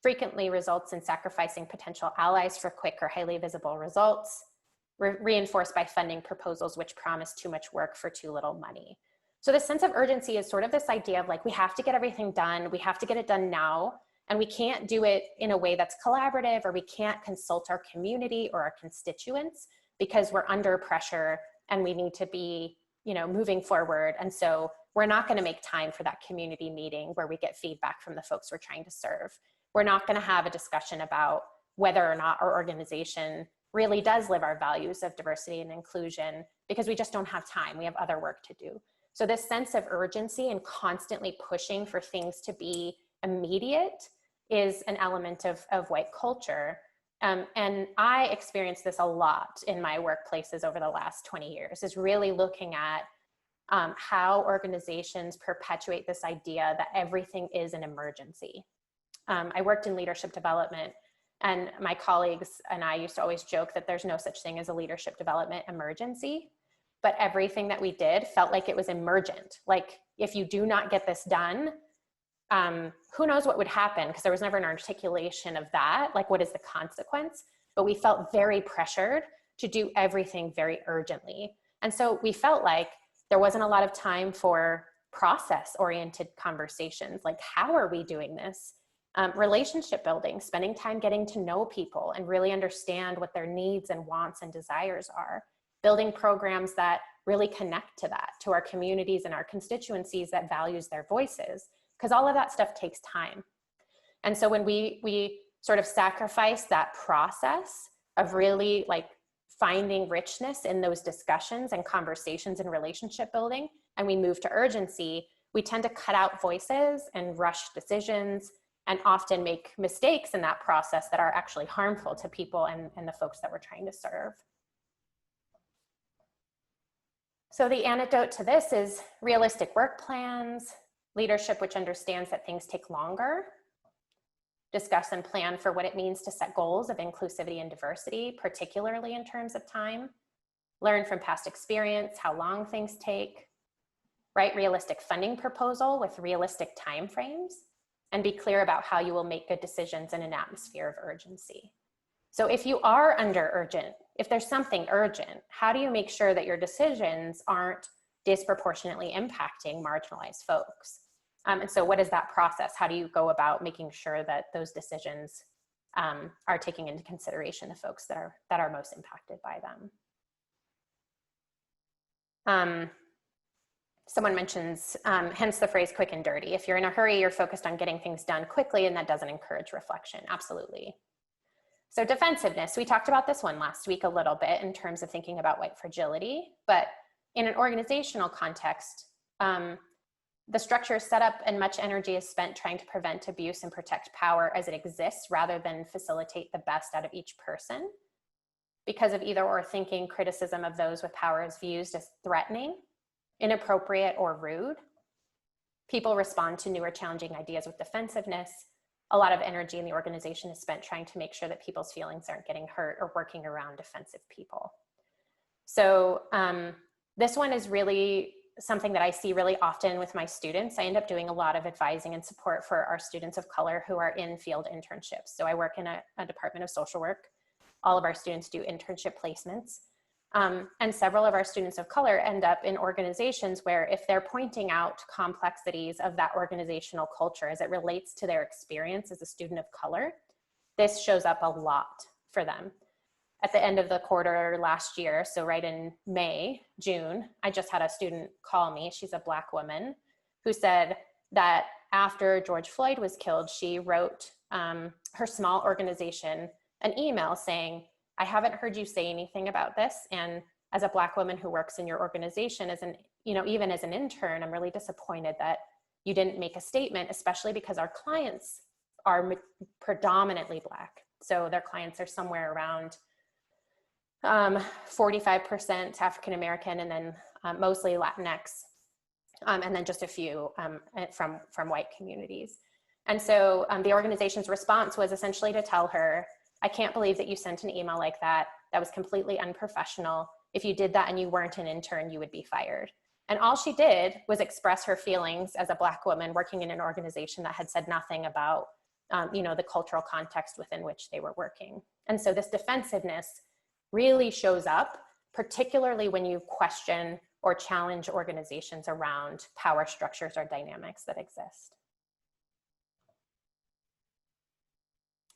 frequently results in sacrificing potential allies for quick or highly visible results, reinforced by funding proposals which promise too much work for too little money. So this sense of urgency is sort of this idea of like, we have to get everything done, we have to get it done now, and we can't do it in a way that's collaborative, or we can't consult our community or our constituents because we're under pressure and we need to be, moving forward. And so we're not going to make time for that community meeting where we get feedback from the folks we're trying to serve. We're not going to have a discussion about whether or not our organization really does live our values of diversity and inclusion because we just don't have time. We have other work to do. So this sense of urgency and constantly pushing for things to be immediate is an element of white culture. And I experienced this a lot in my workplaces over the last 20 years, is really looking at how organizations perpetuate this idea that everything is an emergency. I worked in leadership development, and my colleagues and I used to always joke that there's no such thing as a leadership development emergency, but everything that we did felt like it was emergent. Like, if you do not get this done, who knows what would happen, because there was never an articulation of that, like what is the consequence, but we felt very pressured to do everything very urgently. And so we felt like there wasn't a lot of time for process-oriented conversations, like how are we doing this? Relationship building, spending time getting to know people and really understand what their needs and wants and desires are, building programs that really connect to that, to our communities and our constituencies that values their voices, because all of that stuff takes time. And so when we sort of sacrifice that process of really like finding richness in those discussions and conversations and relationship building, and we move to urgency, we tend to cut out voices and rush decisions and often make mistakes in that process that are actually harmful to people and the folks that we're trying to serve. So the antidote to this is realistic work plans, leadership which understands that things take longer, discuss and plan for what it means to set goals of inclusivity and diversity, particularly in terms of time, learn from past experience how long things take, write realistic funding proposal with realistic timeframes, and be clear about how you will make good decisions in an atmosphere of urgency. So if you are if there's something urgent, how do you make sure that your decisions aren't disproportionately impacting marginalized folks? And so what is that process? How do you go about making sure that those decisions are taking into consideration the folks that are most impacted by them? Someone mentions, hence the phrase quick and dirty. If you're in a hurry, you're focused on getting things done quickly, and that doesn't encourage reflection. Absolutely. So defensiveness, we talked about this one last week a little bit in terms of thinking about white fragility, but in an organizational context, the structure is set up and much energy is spent trying to prevent abuse and protect power as it exists rather than facilitate the best out of each person. Because of either or thinking, criticism of those with power is viewed as threatening, inappropriate, or rude. People respond to newer challenging ideas with defensiveness. a lot of energy in the organization is spent trying to make sure that people's feelings aren't getting hurt or working around defensive people. So this one is really something that I see really often with my students. I end up doing a lot of advising and support for our students of color who are in field internships. So I work in a department of social work. All of our students do internship placements. And several of our students of color end up in organizations where if they're pointing out complexities of that organizational culture as it relates to their experience as a student of color, this shows up a lot for them. At the end of the quarter last year, so right in June, I just had a student call me. She's a Black woman who said that after George Floyd was killed, she wrote her small organization an email saying, I haven't heard you say anything about this. And as a Black woman who works in your organization, even as an intern, I'm really disappointed that you didn't make a statement, especially because our clients are predominantly Black. So their clients are somewhere around 45% African-American, and then mostly Latinx, and then just a few from white communities. And so the organization's response was essentially to tell her, I can't believe that you sent an email like that. That was completely unprofessional. If you did that and you weren't an intern, you would be fired. And all she did was express her feelings as a Black woman working in an organization that had said nothing about the cultural context within which they were working. And so this defensiveness really shows up, particularly when you question or challenge organizations around power structures or dynamics that exist.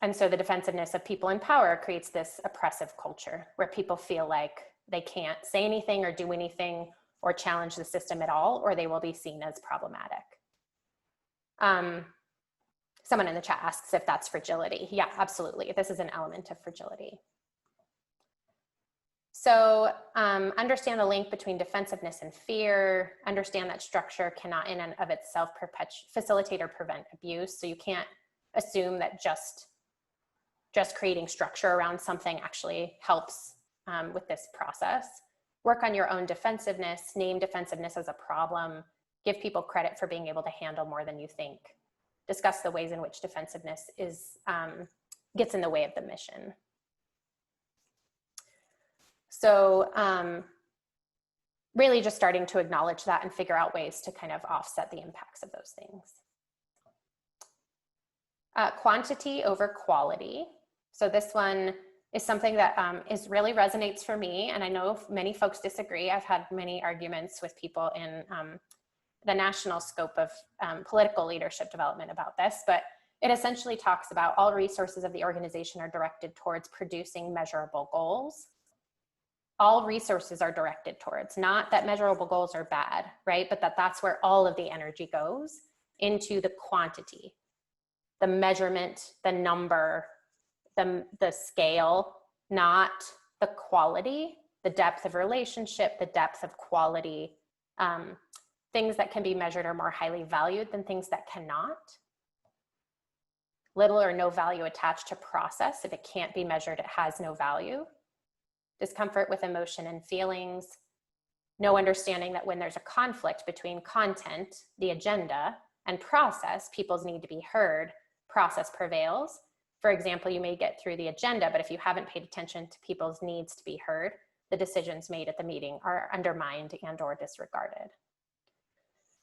And so the defensiveness of people in power creates this oppressive culture where people feel like they can't say anything or do anything or challenge the system at all, or they will be seen as problematic. Someone in the chat asks if that's fragility. Yeah, absolutely. This is an element of fragility. So understand the link between defensiveness and fear. Understand that structure cannot in and of itself facilitate or prevent abuse. So you can't assume that just creating structure around something actually helps with this process. Work on your own defensiveness, name defensiveness as a problem, give people credit for being able to handle more than you think. Discuss the ways in which defensiveness gets in the way of the mission. So really just starting to acknowledge that and figure out ways to kind of offset the impacts of those things. Quantity over quality. So this one is something that really resonates for me, and I know many folks disagree. I've had many arguments with people in the national scope of political leadership development about this, but it essentially talks about all resources of the organization are directed towards producing measurable goals. All resources are directed towards, not that measurable goals are bad, right? But that's where all of the energy goes into the quantity, the measurement, the number, the scale, not the quality, the depth of relationship, the depth of quality. Things that can be measured are more highly valued than things that cannot. Little or no value attached to process. If it can't be measured, it has no value. Discomfort with emotion and feelings. No understanding that when there's a conflict between content, the agenda, and process, people's need to be heard, process prevails. For example, you may get through the agenda, but if you haven't paid attention to people's needs to be heard, the decisions made at the meeting are undermined and or disregarded.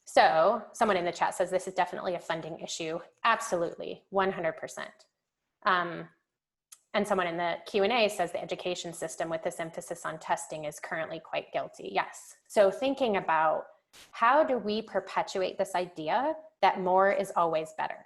So someone in the chat says this is definitely a funding issue. Absolutely, 100%. And someone in the Q&A says the education system with this emphasis on testing is currently quite guilty. Yes. So thinking about how do we perpetuate this idea that more is always better?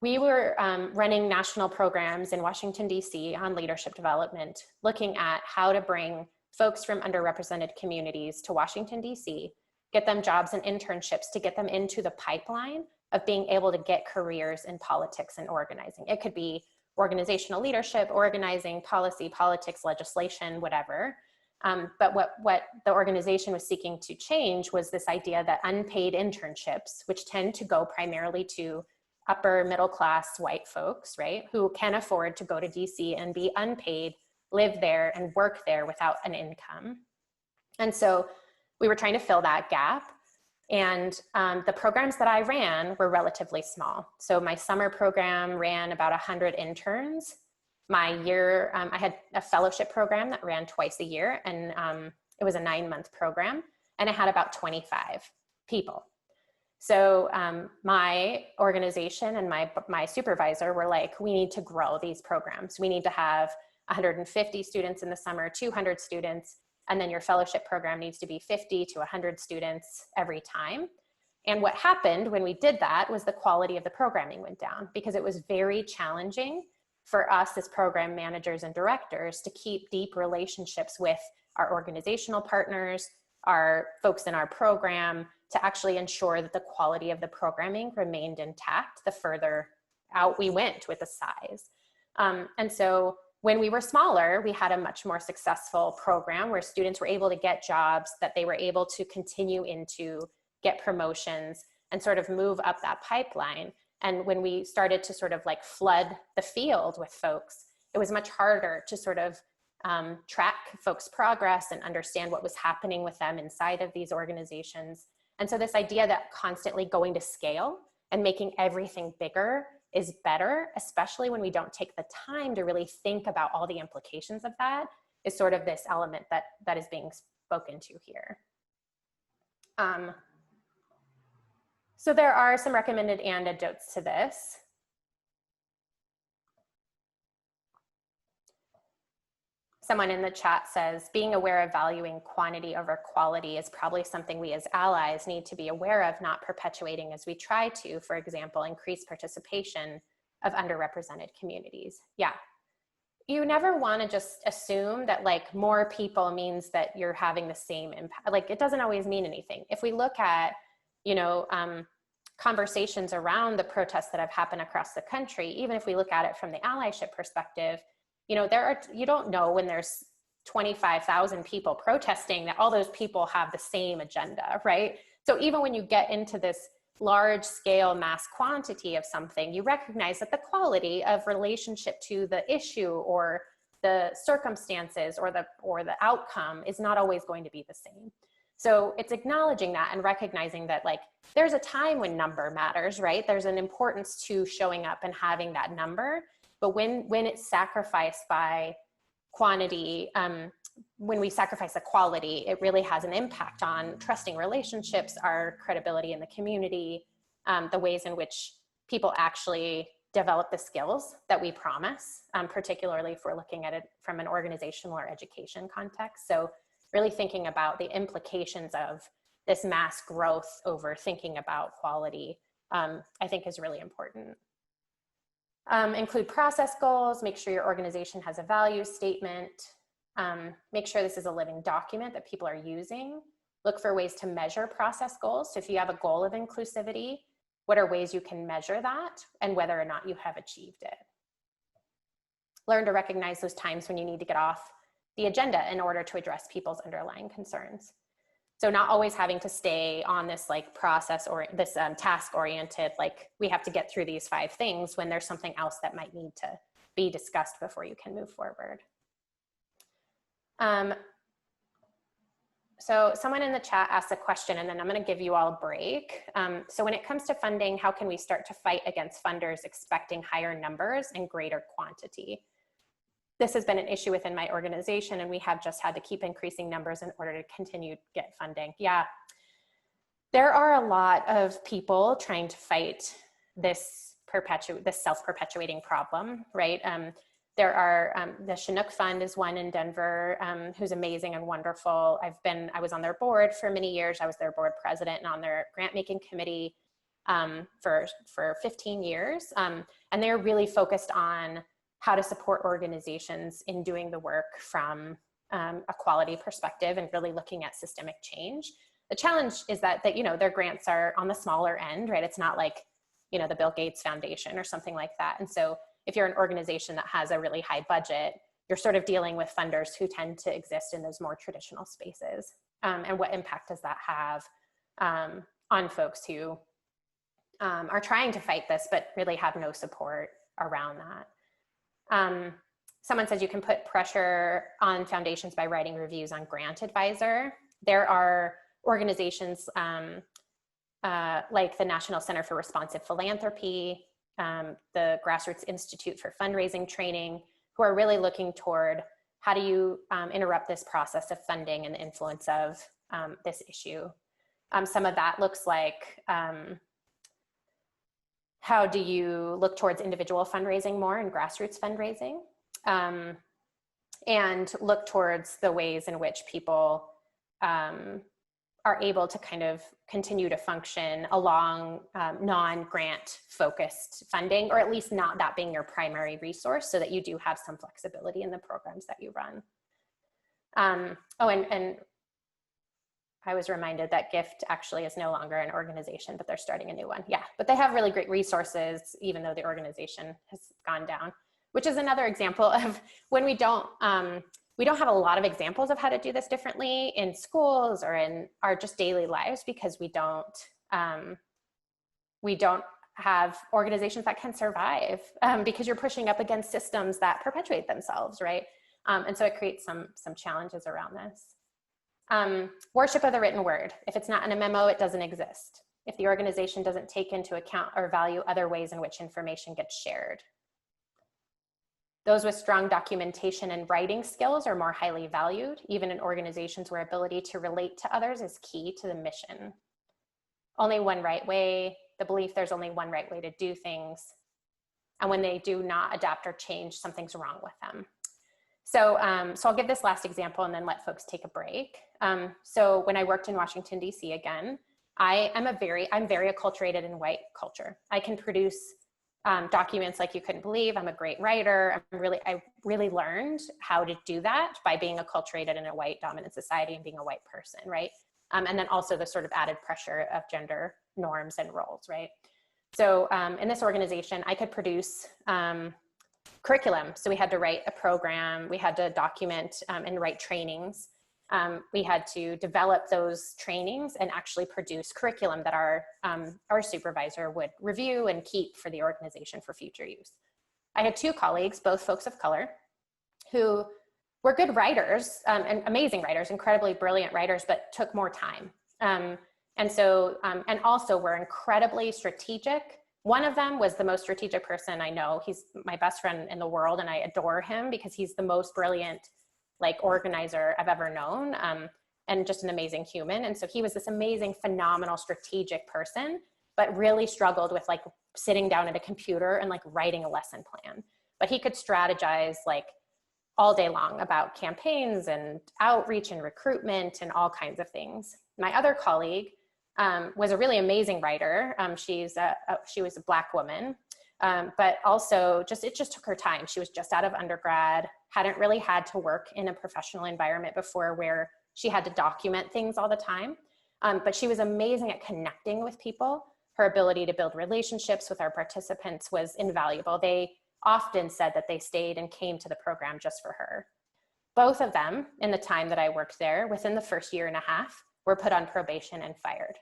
We were running national programs in Washington, D.C. on leadership development, looking at how to bring folks from underrepresented communities to Washington, D.C., get them jobs and internships to get them into the pipeline of being able to get careers in politics and organizing. It could be organizational leadership, organizing, policy, politics, legislation, whatever. But what the organization was seeking to change was this idea that unpaid internships, which tend to go primarily to upper middle class white folks, right, who can afford to go to DC and be unpaid, live there and work there without an income. And so we were trying to fill that gap. And the programs that I ran were relatively small. So my summer program ran about 100 interns. My year, I had a fellowship program that ran twice a year, and it was a 9-month program, and it had about 25 people. So my organization and my supervisor were like, we need to grow these programs. We need to have 150 students in the summer, 200 students, and then your fellowship program needs to be 50 to 100 students every time. And what happened when we did that was the quality of the programming went down, because it was very challenging for us as program managers and directors to keep deep relationships with our organizational partners, our folks in our program, to actually ensure that the quality of the programming remained intact the further out we went with the size. And so when we were smaller, we had a much more successful program where students were able to get jobs that they were able to continue into, get promotions, and sort of move up that pipeline. And when we started to sort of like flood the field with folks, it was much harder to sort of track folks' progress and understand what was happening with them inside of these organizations. And so this idea that constantly going to scale and making everything bigger is better, especially when we don't take the time to really think about all the implications of that, is sort of this element that is being spoken to here. So there are some recommended antidotes to this. Someone in the chat says, being aware of valuing quantity over quality is probably something we as allies need to be aware of, not perpetuating as we try to, for example, increase participation of underrepresented communities. Yeah, you never want to just assume that like more people means that you're having the same impact. Like it doesn't always mean anything. If we look at, you know, conversations around the protests that have happened across the country, even if we look at it from the allyship perspective, you know, you don't know when there's 25,000 people protesting that all those people have the same agenda, right? So even when you get into this large scale mass quantity of something, you recognize that the quality of relationship to the issue or the circumstances or the outcome is not always going to be the same. So it's acknowledging that and recognizing that like there's a time when number matters, right? There's an importance to showing up and having that number. But when it's sacrificed by quantity, when we sacrifice the quality, it really has an impact on trusting relationships, our credibility in the community, the ways in which people actually develop the skills that we promise, particularly if we're looking at it from an organizational or education context. So really thinking about the implications of this mass growth over thinking about quality, I think is really important. Include process goals, make sure your organization has a value statement, make sure this is a living document that people are using, look for ways to measure process goals. So if you have a goal of inclusivity, what are ways you can measure that and whether or not you have achieved it? Learn to recognize those times when you need to get off the agenda in order to address people's underlying concerns. So not always having to stay on this like process or this task oriented, like we have to get through these 5 things when there's something else that might need to be discussed before you can move forward. So someone in the chat asked a question and then I'm gonna give you all a break. So when it comes to funding, how can we start to fight against funders expecting higher numbers and greater quantity? This has been an issue within my organization and we have just had to keep increasing numbers in order to continue to get funding. Yeah, there are a lot of people trying to fight this self-perpetuating problem, right? There are, the Chinook Fund is one in Denver who's amazing and wonderful. I was on their board for many years. I was their board president and on their grant making committee for 15 years. And they're really focused on how to support organizations in doing the work from a quality perspective and really looking at systemic change. The challenge is that you know, their grants are on the smaller end, right? It's not like, you know, the Bill Gates Foundation or something like that. And so if you're an organization that has a really high budget, you're sort of dealing with funders who tend to exist in those more traditional spaces. And what impact does that have on folks who are trying to fight this, but really have no support around that? Someone says you can put pressure on foundations by writing reviews on Grant Advisor. There are organizations like the National Center for Responsive Philanthropy, the Grassroots Institute for Fundraising Training, who are really looking toward how do you interrupt this process of funding and the influence of this issue. Some of that looks like, how do you look towards individual fundraising more and grassroots fundraising? And look towards the ways in which people are able to kind of continue to function along non-grant focused funding, or at least not that being your primary resource, so that you do have some flexibility in the programs that you run. Oh, and I was reminded that GIFT actually is no longer an organization, but they're starting a new one. Yeah, but they have really great resources, even though the organization has gone down, which is another example of when we don't have a lot of examples of how to do this differently in schools or in our just daily lives, because we don't have organizations that can survive because you're pushing up against systems that perpetuate themselves, right? And so it creates some challenges around this. Worship of the written word. If it's not in a memo, it doesn't exist. If the organization doesn't take into account or value other ways in which information gets shared. Those with strong documentation and writing skills are more highly valued, even in organizations where ability to relate to others is key to the mission. Only one right way, the belief there's only one right way to do things. And when they do not adapt or change, something's wrong with them. So I'll give this last example and then let folks take a break. So when I worked in Washington, D.C. again, I'm very acculturated in white culture. I can produce documents like you couldn't believe. I'm a great writer. I really learned how to do that by being acculturated in a white dominant society and being a white person, right? And then also the sort of added pressure of gender norms and roles, right? So in this organization, I could produce curriculum. So we had to write a program, we had to document and write trainings. We had to develop those trainings and actually produce curriculum that our supervisor would review and keep for the organization for future use. I had two colleagues, both folks of color, who were good writers and amazing writers, incredibly brilliant writers, but took more time. And also were incredibly strategic. One of them was the most strategic person I know. He's my best friend in the world, and I adore him because he's the most brilliant organizer I've ever known, and just an amazing human. And so he was this amazing, phenomenal, strategic person, but really struggled with sitting down at a computer and writing a lesson plan. But he could strategize all day long about campaigns and outreach and recruitment and all kinds of things. My other colleague was a really amazing writer. She was a Black woman, but also it just took her time. She was just out of undergrad, hadn't really had to work in a professional environment before where she had to document things all the time. But she was amazing at connecting with people. Her ability to build relationships with our participants was invaluable. They often said that they stayed and came to the program just for her. Both of them, in the time that I worked there, within the first year and a half, were put on probation and fired.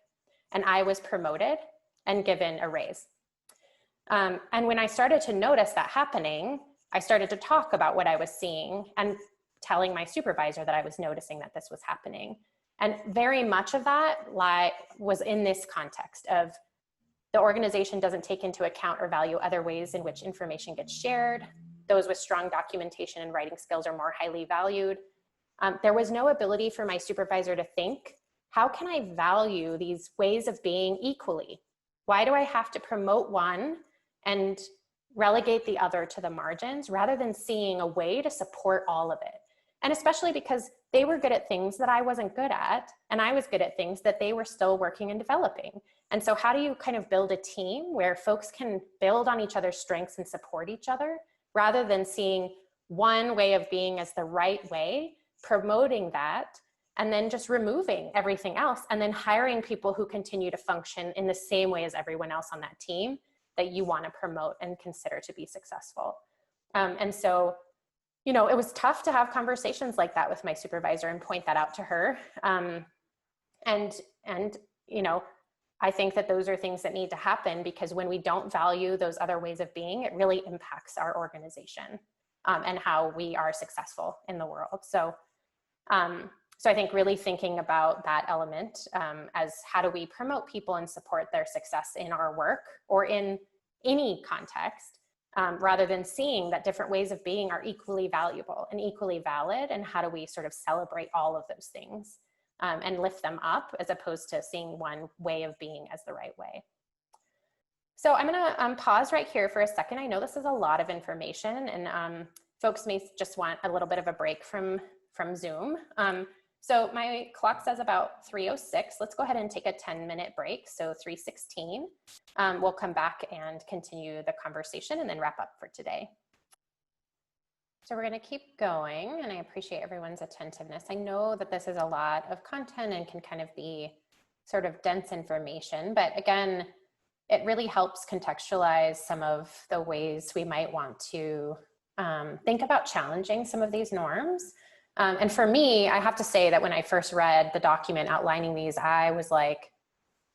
And I was promoted and given a raise. And when I started to notice that happening, I started to talk about what I was seeing and telling my supervisor that I was noticing that this was happening. And very much of that was in this context of the organization doesn't take into account or value other ways in which information gets shared. Those with strong documentation and writing skills are more highly valued. There was no ability for my supervisor to think, how can I value these ways of being equally? Why do I have to promote one and relegate the other to the margins rather than seeing a way to support all of it? And especially because they were good at things that I wasn't good at, and I was good at things that they were still working and developing. And so how do you kind of build a team where folks can build on each other's strengths and support each other rather than seeing one way of being as the right way, promoting that, and then just removing everything else, and then hiring people who continue to function in the same way as everyone else on that team that you want to promote and consider to be successful. And so, it was tough to have conversations like that with my supervisor and point that out to her. I think that those are things that need to happen, because when we don't value those other ways of being, it really impacts our organization and how we are successful in the world. So So I think really thinking about that element as how do we promote people and support their success in our work or in any context, rather than seeing that different ways of being are equally valuable and equally valid, and how do we sort of celebrate all of those things and lift them up as opposed to seeing one way of being as the right way. So I'm gonna pause right here for a second. I know this is a lot of information, and folks may just want a little bit of a break from Zoom. So my clock says about 3:06. Let's go ahead and take a 10-minute break. So 3:16. We'll come back and continue the conversation and then wrap up for today. So we're going to keep going, and I appreciate everyone's attentiveness. I know that this is a lot of content and can kind of be sort of dense information, but again, it really helps contextualize some of the ways we might want to think about challenging some of these norms. And for me, I have to say that when I first read the document outlining these, I was like,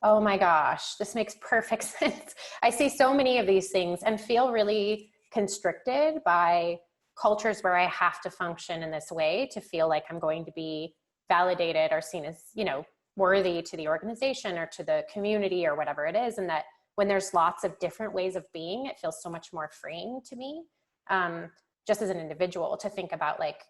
oh my gosh, this makes perfect sense. I see so many of these things and feel really constricted by cultures where I have to function in this way to feel like I'm going to be validated or seen as, you know, worthy to the organization or to the community or whatever it is. And that when there's lots of different ways of being, it feels so much more freeing to me, just as an individual, to think about like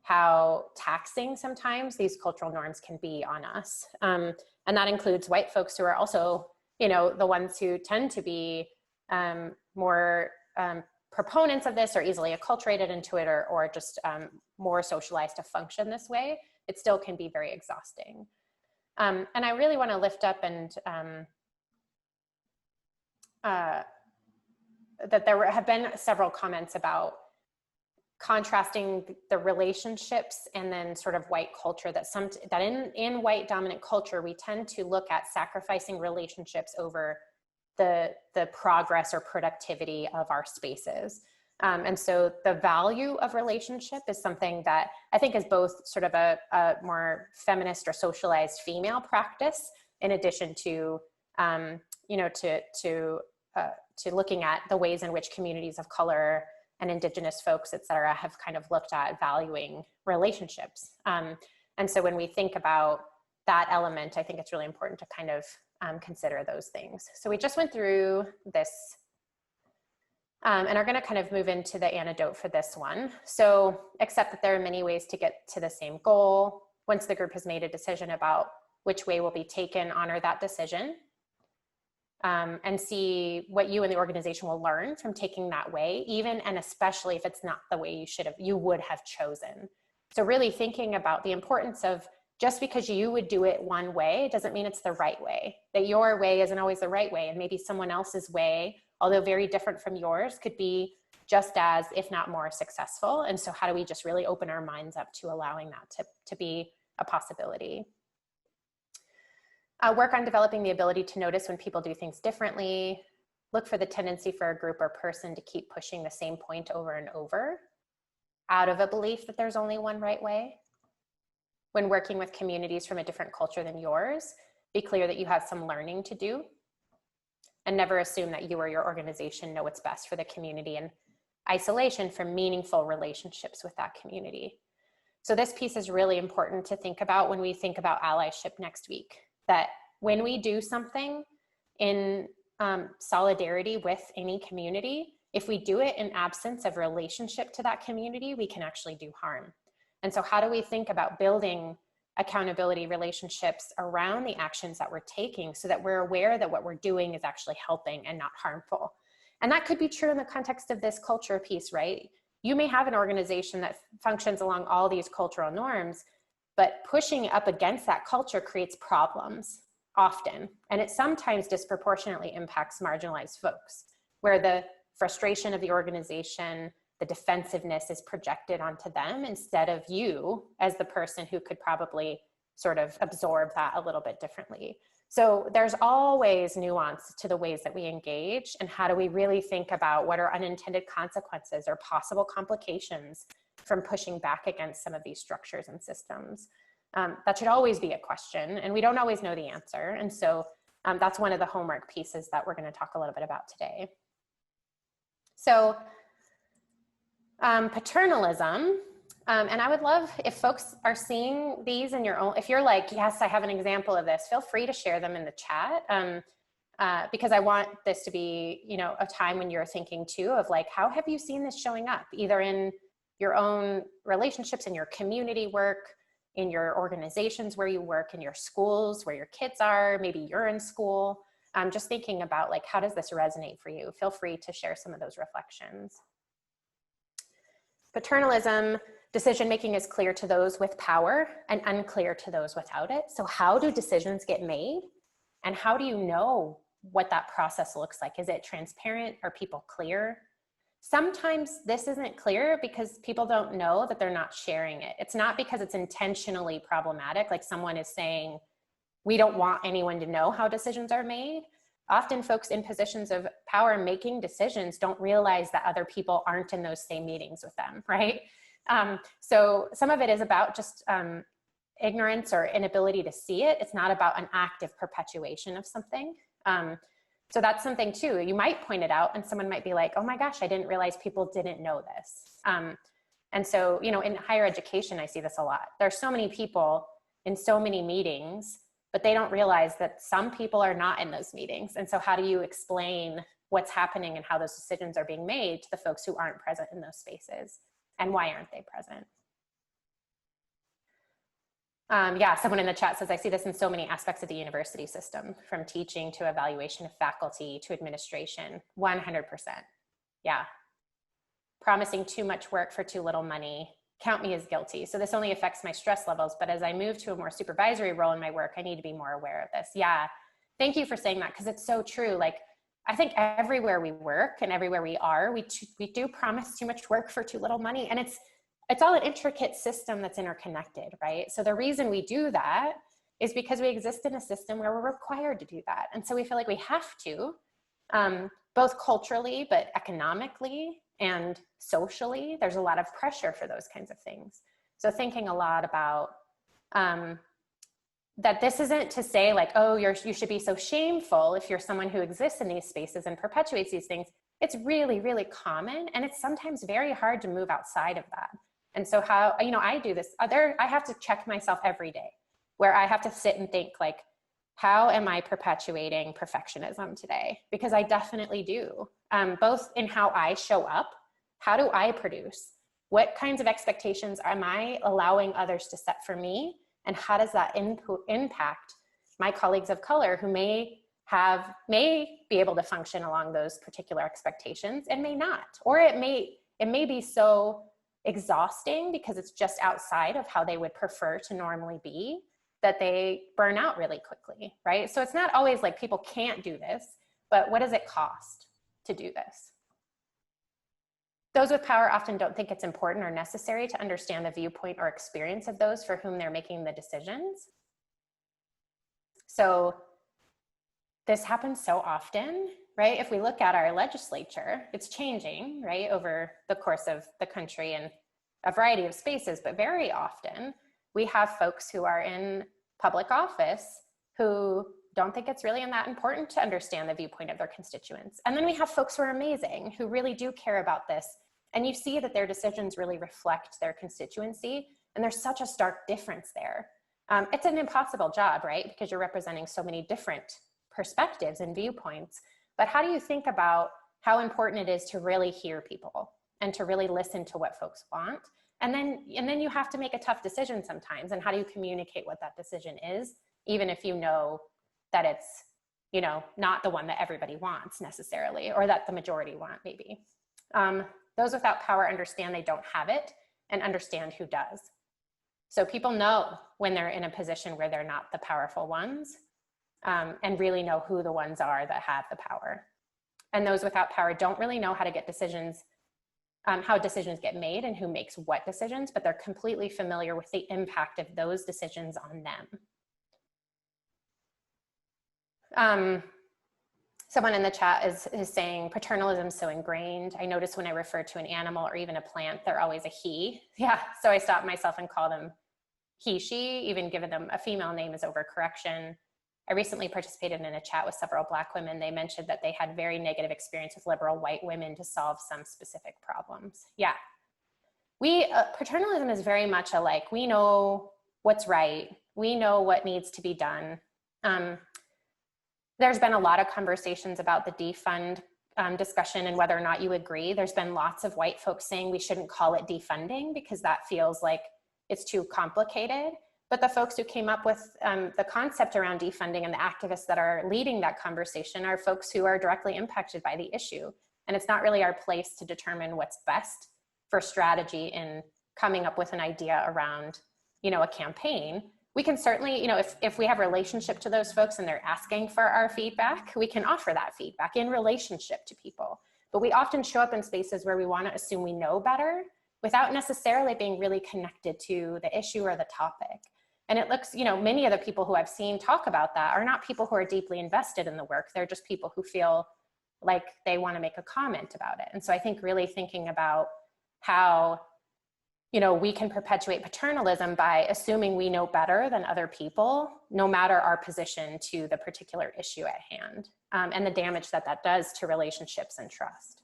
how taxing sometimes these cultural norms can be on us. And that includes white folks who are also, you know, the ones who tend to be more proponents of this or easily acculturated into it, or just more socialized to function this way. It still can be very exhausting. And I really want to lift up and that there have been several comments about contrasting the relationships and then sort of white culture, that in white dominant culture, we tend to look at sacrificing relationships over the progress or productivity of our spaces. And so the value of relationship is something that I think is both sort of a more feminist or socialized female practice, in addition to, you know, to looking at the ways in which communities of color and Indigenous folks, et cetera, have kind of looked at valuing relationships. And so when we think about that element, I think it's really important to kind of consider those things. So we just went through this and are going to kind of move into the antidote for this one. So accept that there are many ways to get to the same goal. Once the group has made a decision about which way will be taken, honor that decision. And see what you and the organization will learn from taking that way, even and especially if it's not the way you would have chosen. So really thinking about the importance of, just because you would do it one way doesn't mean it's the right way, that your way isn't always the right way, and maybe someone else's way, although very different from yours, could be just as, if not more, successful. And so how do we just really open our minds up to allowing that to be a possibility? Work on developing the ability to notice when people do things differently. Look for the tendency for a group or person to keep pushing the same point over and over out of a belief that there's only one right way. When working with communities from a different culture than yours, be clear that you have some learning to do, and never assume that you or your organization know what's best for the community, and isolation from meaningful relationships with that community. So this piece is really important to think about when we think about allyship next week, that when we do something in solidarity with any community, if we do it in absence of relationship to that community, we can actually do harm. And so how do we think about building accountability relationships around the actions that we're taking so that we're aware that what we're doing is actually helping and not harmful? And that could be true in the context of this culture piece, right? You may have an organization that functions along all these cultural norms, but pushing up against that culture creates problems often. And it sometimes disproportionately impacts marginalized folks, where the frustration of the organization, the defensiveness is projected onto them instead of you as the person who could probably sort of absorb that a little bit differently. So there's always nuance to the ways that we engage, and how do we really think about what are unintended consequences or possible complications from pushing back against some of these structures and systems. That should always be a question, and we don't always know the answer. And so that's one of the homework pieces that we're going to talk a little bit about today. So paternalism And I would love if folks are seeing these in your own, if you're like, yes, I have an example of this, feel free to share them in the chat. Because I want this to be, you know, a time when you're thinking too of like, how have you seen this showing up either in your own relationships, in your community work, in your organizations where you work, in your schools where your kids are, maybe you're in school. Just thinking about like, how does this resonate for you? Feel free to share some of those reflections. Paternalism, decision-making is clear to those with power and unclear to those without it. So how do decisions get made? And how do you know what that process looks like? Is it transparent? Are people clear? Sometimes this isn't clear because people don't know that they're not sharing it. It's not because it's intentionally problematic, like someone is saying, we don't want anyone to know how decisions are made. Often folks in positions of power making decisions don't realize that other people aren't in those same meetings with them, right? So some of it is about just ignorance or inability to see it. It's not about an active perpetuation of something. So that's something too. You might point it out and someone might be like, oh my gosh, I didn't realize people didn't know this. And so, you know, in higher education, I see this a lot. There's so many people in so many meetings, but they don't realize that some people are not in those meetings. And so how do you explain what's happening and how those decisions are being made to the folks who aren't present in those spaces? And why aren't they present? Yeah, someone in the chat says, I see this in so many aspects of the university system, from teaching to evaluation of faculty to administration, 100%. Yeah. Promising too much work for too little money. Count me as guilty. So this only affects my stress levels, but as I move to a more supervisory role in my work, I need to be more aware of this. Yeah, thank you for saying that, because it's so true. Like, I think everywhere we work and everywhere we are, we do promise too much work for too little money. And it's all an intricate system that's interconnected, right? So the reason we do that is because we exist in a system where we're required to do that. And so we feel like we have to, both culturally, but economically and socially, there's a lot of pressure for those kinds of things. So thinking a lot about that this isn't to say like, oh, you should be so shameful if you're someone who exists in these spaces and perpetuates these things. It's really, really common. And it's sometimes very hard to move outside of that. And so how, you know, I do this, I have to check myself every day where I have to sit and think like, how am I perpetuating perfectionism today? Because I definitely do, both in how I show up, how do I produce? What kinds of expectations am I allowing others to set for me? And how does that impact my colleagues of color who may be able to function along those particular expectations and may not, or it may be so exhausting because it's just outside of how they would prefer to normally be that they burn out really quickly, right? So it's not always like people can't do this, but what does it cost to do this? Those with power often don't think it's important or necessary to understand the viewpoint or experience of those for whom they're making the decisions. So this happens so often, right? If we look at our legislature, it's changing, right, over the course of the country and a variety of spaces, but very often we have folks who are in public office who don't think it's really that important to understand the viewpoint of their constituents. And then we have folks who are amazing, who really do care about this. And you see that their decisions really reflect their constituency. And there's such a stark difference there. It's an impossible job, right? Because you're representing so many different perspectives and viewpoints. But how do you think about how important it is to really hear people and to really listen to what folks want? And then you have to make a tough decision sometimes. And how do you communicate what that decision is, even if you know that it's, you know, not the one that everybody wants necessarily, or that the majority want maybe. Those without power understand they don't have it and understand who does. So people know when they're in a position where they're not the powerful ones, and really know who the ones are that have the power. And those without power don't really know how to get decisions, how decisions get made and who makes what decisions, but they're completely familiar with the impact of those decisions on them. Someone in the chat is saying paternalism is so ingrained. I notice when I refer to an animal or even a plant, they're always a he. Yeah, so I stop myself and call them he, she, even giving them a female name is overcorrection. I recently participated in a chat with several Black women. They mentioned that they had very negative experience with liberal white women to solve some specific problems. Yeah, Paternalism is very much a like, we know what's right. We know what needs to be done. There's been a lot of conversations about the defund discussion and whether or not you agree. There's been lots of white folks saying we shouldn't call it defunding because that feels like it's too complicated. But the folks who came up with the concept around defunding and the activists that are leading that conversation are folks who are directly impacted by the issue. And it's not really our place to determine what's best for strategy in coming up with an idea around, you know, a campaign. We can certainly, you know, if we have relationship to those folks and they're asking for our feedback, we can offer that feedback in relationship to people. But we often show up in spaces where we want to assume we know better without necessarily being really connected to the issue or the topic. And it looks, you know, many of the people who I've seen talk about that are not people who are deeply invested in the work. They're just people who feel like they want to make a comment about it. And so I think really thinking about how, you know, we can perpetuate paternalism by assuming we know better than other people, no matter our position to the particular issue at hand, and the damage that that does to relationships and trust.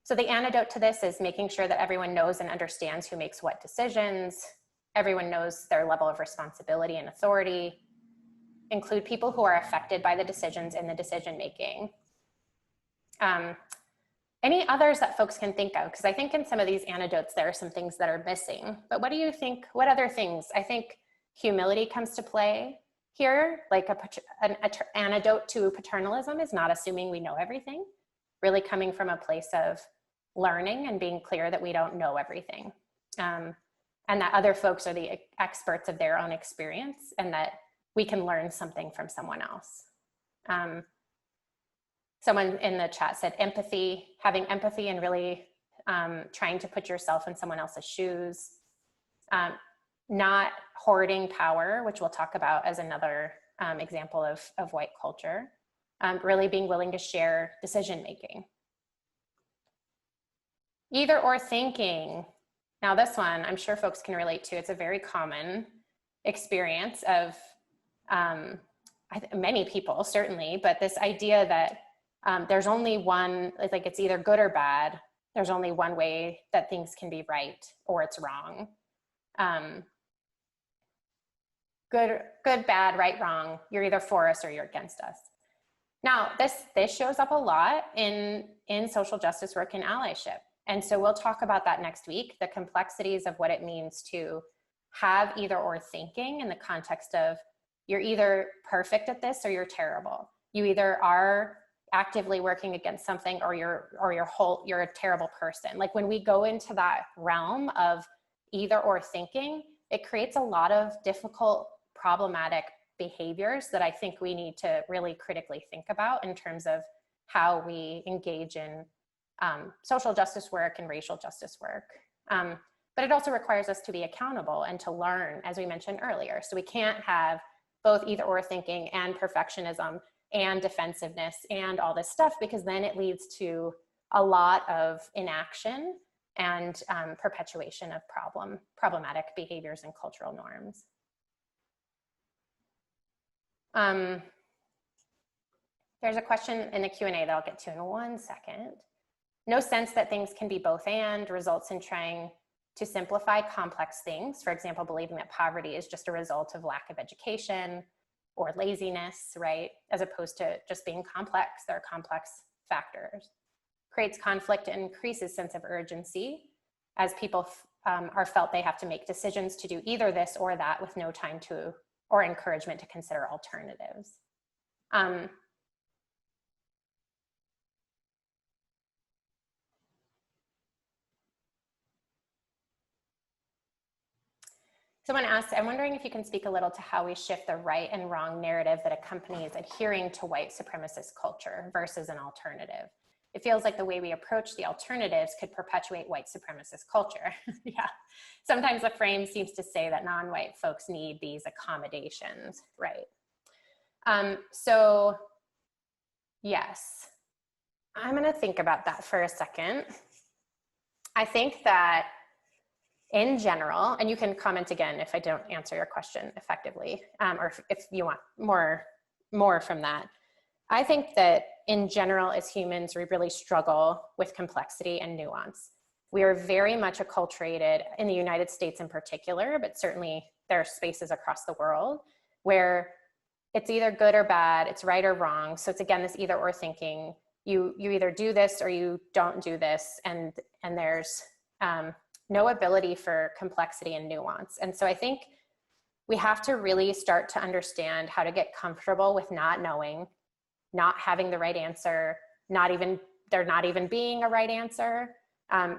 So the antidote to this is making sure that everyone knows and understands who makes what decisions, everyone knows their level of responsibility and authority, include people who are affected by the decisions in the decision making. Any others that folks can think of? Because I think in some of these antidotes, there are some things that are missing. But what do you think? What other things? I think humility comes to play here. Like an antidote to paternalism is not assuming we know everything, really coming from a place of learning and being clear that we don't know everything. And that other folks are the experts of their own experience and that we can learn something from someone else. Someone in the chat said empathy, having empathy and really trying to put yourself in someone else's shoes. Not hoarding power, which we'll talk about as another example of white culture. Really being willing to share decision-making. Either or thinking. Now this one, I'm sure folks can relate to. It's a very common experience of many people, certainly, but this idea that there's only one, like it's either good or bad. There's only one way that things can be right or it's wrong. Good, bad, right, wrong. You're either for us or you're against us. Now, this shows up a lot in social justice work and allyship. And so we'll talk about that next week, the complexities of what it means to have either or thinking in the context of you're either perfect at this or you're terrible. You either are actively working against something or you're a terrible person. Like when we go into that realm of either or thinking, it creates a lot of difficult, problematic behaviors that I think we need to really critically think about in terms of how we engage in social justice work and racial justice work. But it also requires us to be accountable and to learn, as we mentioned earlier. So we can't have both either or thinking and perfectionism and defensiveness and all this stuff, because then it leads to a lot of inaction and perpetuation of problematic behaviors and cultural norms. There's a question in the Q&A that I'll get to in 1 second. No sense that things can be both and results in trying to simplify complex things. For example, believing that poverty is just a result of lack of education or laziness, right? As opposed to just being complex. There are complex factors. Creates conflict and increases sense of urgency as people are felt they have to make decisions to do either this or that with no time to or encouragement to consider alternatives. Someone asked, I'm wondering if you can speak a little to how we shift the right and wrong narrative that accompanies adhering to white supremacist culture versus an alternative. It feels like the way we approach the alternatives could perpetuate white supremacist culture. Yeah, sometimes the frame seems to say that non-white folks need these accommodations, right? So yes, I'm gonna think about that for a second. I think that in general, and you can comment again if I don't answer your question effectively, or if you want more from that. I think that in general, as humans, we really struggle with complexity and nuance. we are very much acculturated in the United States in particular, but certainly there are spaces across the world where it's either good or bad, it's right or wrong. So it's again, this either or thinking. You either do this or you don't do this, and there's no ability for complexity and nuance. And so I think we have to really start to understand how to get comfortable with not knowing, not having the right answer, there not even being a right answer,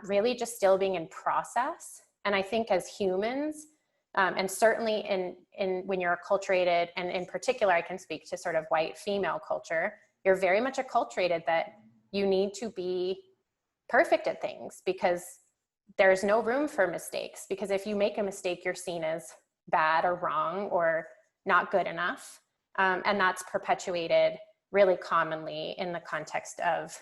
really just still being in process. And I think as humans, and certainly in when you're acculturated, and in particular, I can speak to sort of white female culture, you're very much acculturated that you need to be perfect at things because there's no room for mistakes. Because if you make a mistake, you're seen as bad or wrong or not good enough. And that's perpetuated really commonly in the context of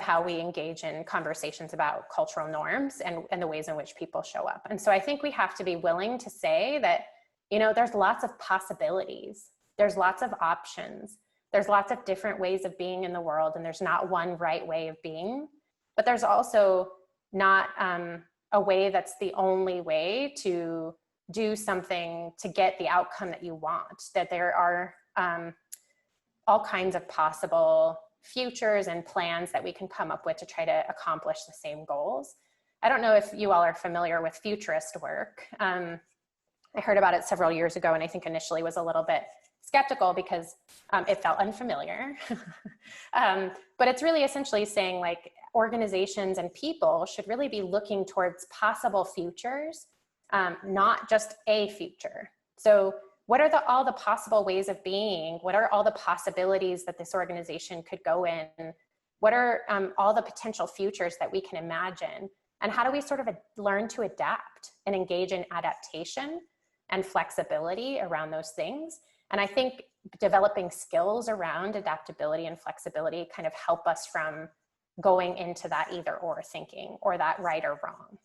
how we engage in conversations about cultural norms and the ways in which people show up. And so I think we have to be willing to say that, you know, there's lots of possibilities. There's lots of options. There's lots of different ways of being in the world, and there's not one right way of being. But there's also not a way that's the only way to do something to get the outcome that you want. That there are all kinds of possible futures and plans that we can come up with to try to accomplish the same goals. I don't know if you all are familiar with futurist work. I heard about it several years ago, and I think initially was a little bit skeptical because it felt unfamiliar. But it's really essentially saying like organizations and people should really be looking towards possible futures, not just a future. So what are all the possible ways of being? What are all the possibilities that this organization could go in? What are all the potential futures that we can imagine? And how do we sort of learn to adapt and engage in adaptation and flexibility around those things? And I think developing skills around adaptability and flexibility kind of help us from going into that either or thinking or that right or wrong.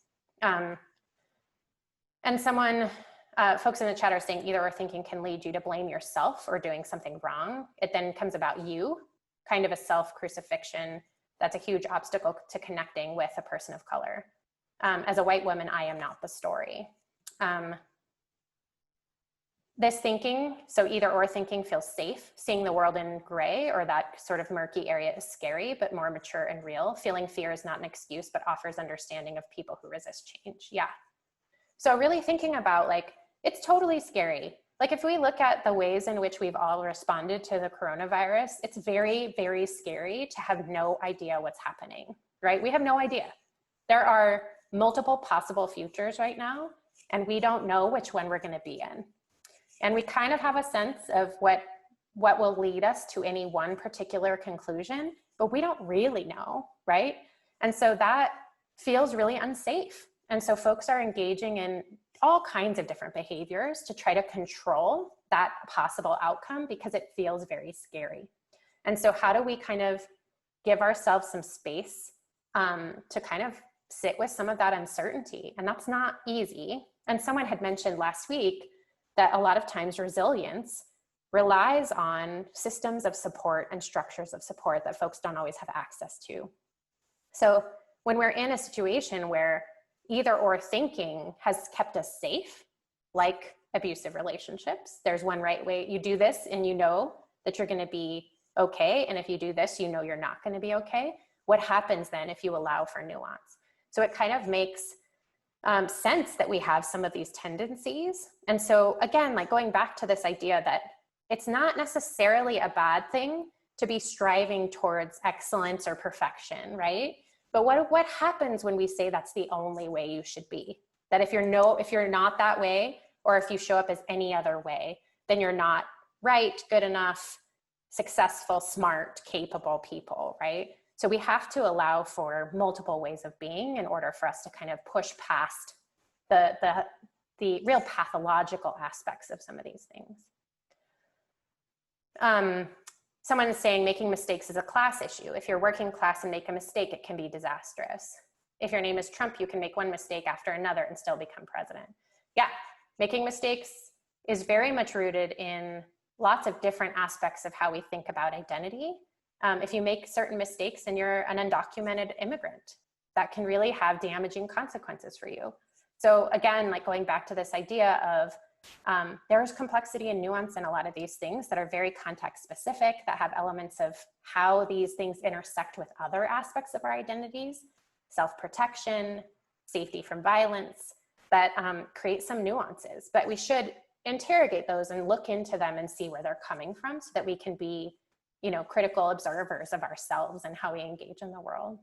And folks in the chat are saying either or thinking can lead you to blame yourself or doing something wrong. It then comes about you, kind of a self-crucifixion. That's a huge obstacle to connecting with a person of color. As a white woman, I am not the story. This thinking, so either or thinking, feels safe. Seeing the world in gray or that sort of murky area is scary, but more mature and real. Feeling fear is not an excuse, but offers understanding of people who resist change. Yeah. So really thinking about like, it's totally scary. Like if we look at the ways in which we've all responded to the coronavirus, it's very, very scary to have no idea what's happening, right? We have no idea. There are multiple possible futures right now, and we don't know which one we're going to be in. And we kind of have a sense of what will lead us to any one particular conclusion, but we don't really know, right? And so that feels really unsafe. And so folks are engaging in all kinds of different behaviors to try to control that possible outcome because it feels very scary. And so how do we kind of give ourselves some space to kind of sit with some of that uncertainty? And that's not easy. And someone had mentioned last week that a lot of times resilience relies on systems of support and structures of support that folks don't always have access to. So when we're in a situation where either or thinking has kept us safe, like abusive relationships, there's one right way. You do this and you know that you're going to be okay. And if you do this, you know you're not going to be okay. What happens then if you allow for nuance? So it kind of makes sense that we have some of these tendencies. And so again, like going back to this idea that it's not necessarily a bad thing to be striving towards excellence or perfection, right? But what happens when we say that's the only way you should be? That if you're not that way, or if you show up as any other way, then you're not right, good enough, successful, smart, capable people, right? So we have to allow for multiple ways of being in order for us to kind of push past the real pathological aspects of some of these things. Someone is saying making mistakes is a class issue. If you're working class and make a mistake, it can be disastrous. If your name is Trump, you can make one mistake after another and still become president. Yeah, making mistakes is very much rooted in lots of different aspects of how we think about identity. If you make certain mistakes, then you're an undocumented immigrant. that can really have damaging consequences for you. So again, like going back to this idea of there's complexity and nuance in a lot of these things that are very context specific, that have elements of how these things intersect with other aspects of our identities, self-protection, safety from violence, that create some nuances. But we should interrogate those and look into them and see where they're coming from so that we can be, you know, critical observers of ourselves and how we engage in the world.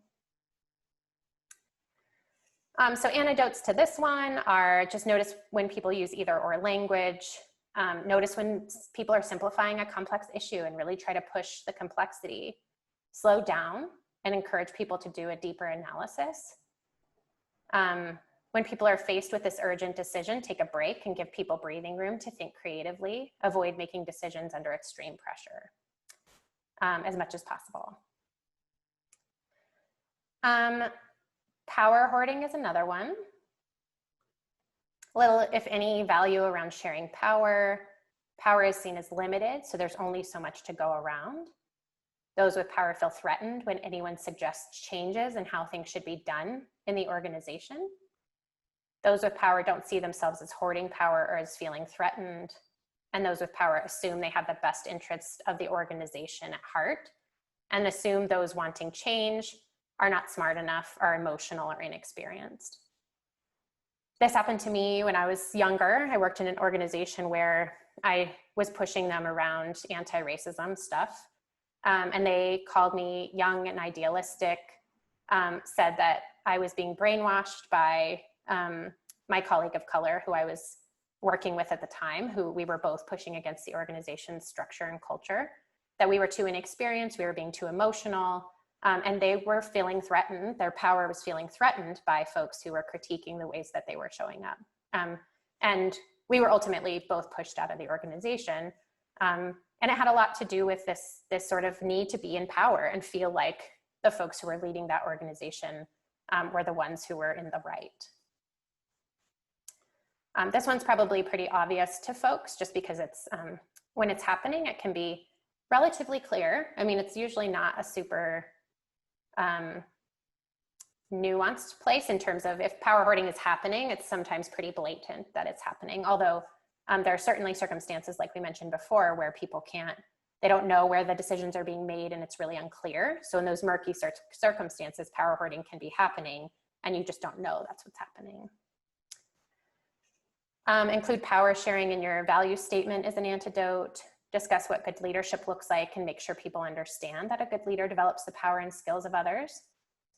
So antidotes to this one are just notice when people use either or language, notice when people are simplifying a complex issue and really try to push the complexity, slow down and encourage people to do a deeper analysis. When people are faced with this urgent decision, take a break and give people breathing room to think creatively, avoid making decisions under extreme pressure as much as possible. Power hoarding is another one. Little, if any, value around sharing power. Power is seen as limited, so there's only so much to go around. Those with power feel threatened when anyone suggests changes in how things should be done in the organization. Those with power don't see themselves as hoarding power or as feeling threatened. And those with power assume they have the best interests of the organization at heart and assume those wanting change are not smart enough, are emotional or inexperienced. This happened to me when I was younger. I worked in an organization where I was pushing them around anti-racism stuff. And they called me young and idealistic, said that I was being brainwashed by my colleague of color who I was working with at the time, who we were both pushing against the organization's structure and culture, that we were too inexperienced, we were being too emotional, and they were feeling threatened. Their power was feeling threatened by folks who were critiquing the ways that they were showing up. And we were ultimately both pushed out of the organization. And it had a lot to do with this sort of need to be in power and feel like the folks who were leading that organization were the ones who were in the right. This one's probably pretty obvious to folks just because it's, when it's happening, it can be relatively clear. I mean, it's usually not a super nuanced place in terms of if power hoarding is happening, it's sometimes pretty blatant that it's happening. Although there are certainly circumstances like we mentioned before where people they don't know where the decisions are being made and it's really unclear. So in those murky circumstances, power hoarding can be happening and you just don't know that's what's happening. Include power sharing in your value statement as an antidote. Discuss what good leadership looks like and make sure people understand that a good leader develops the power and skills of others.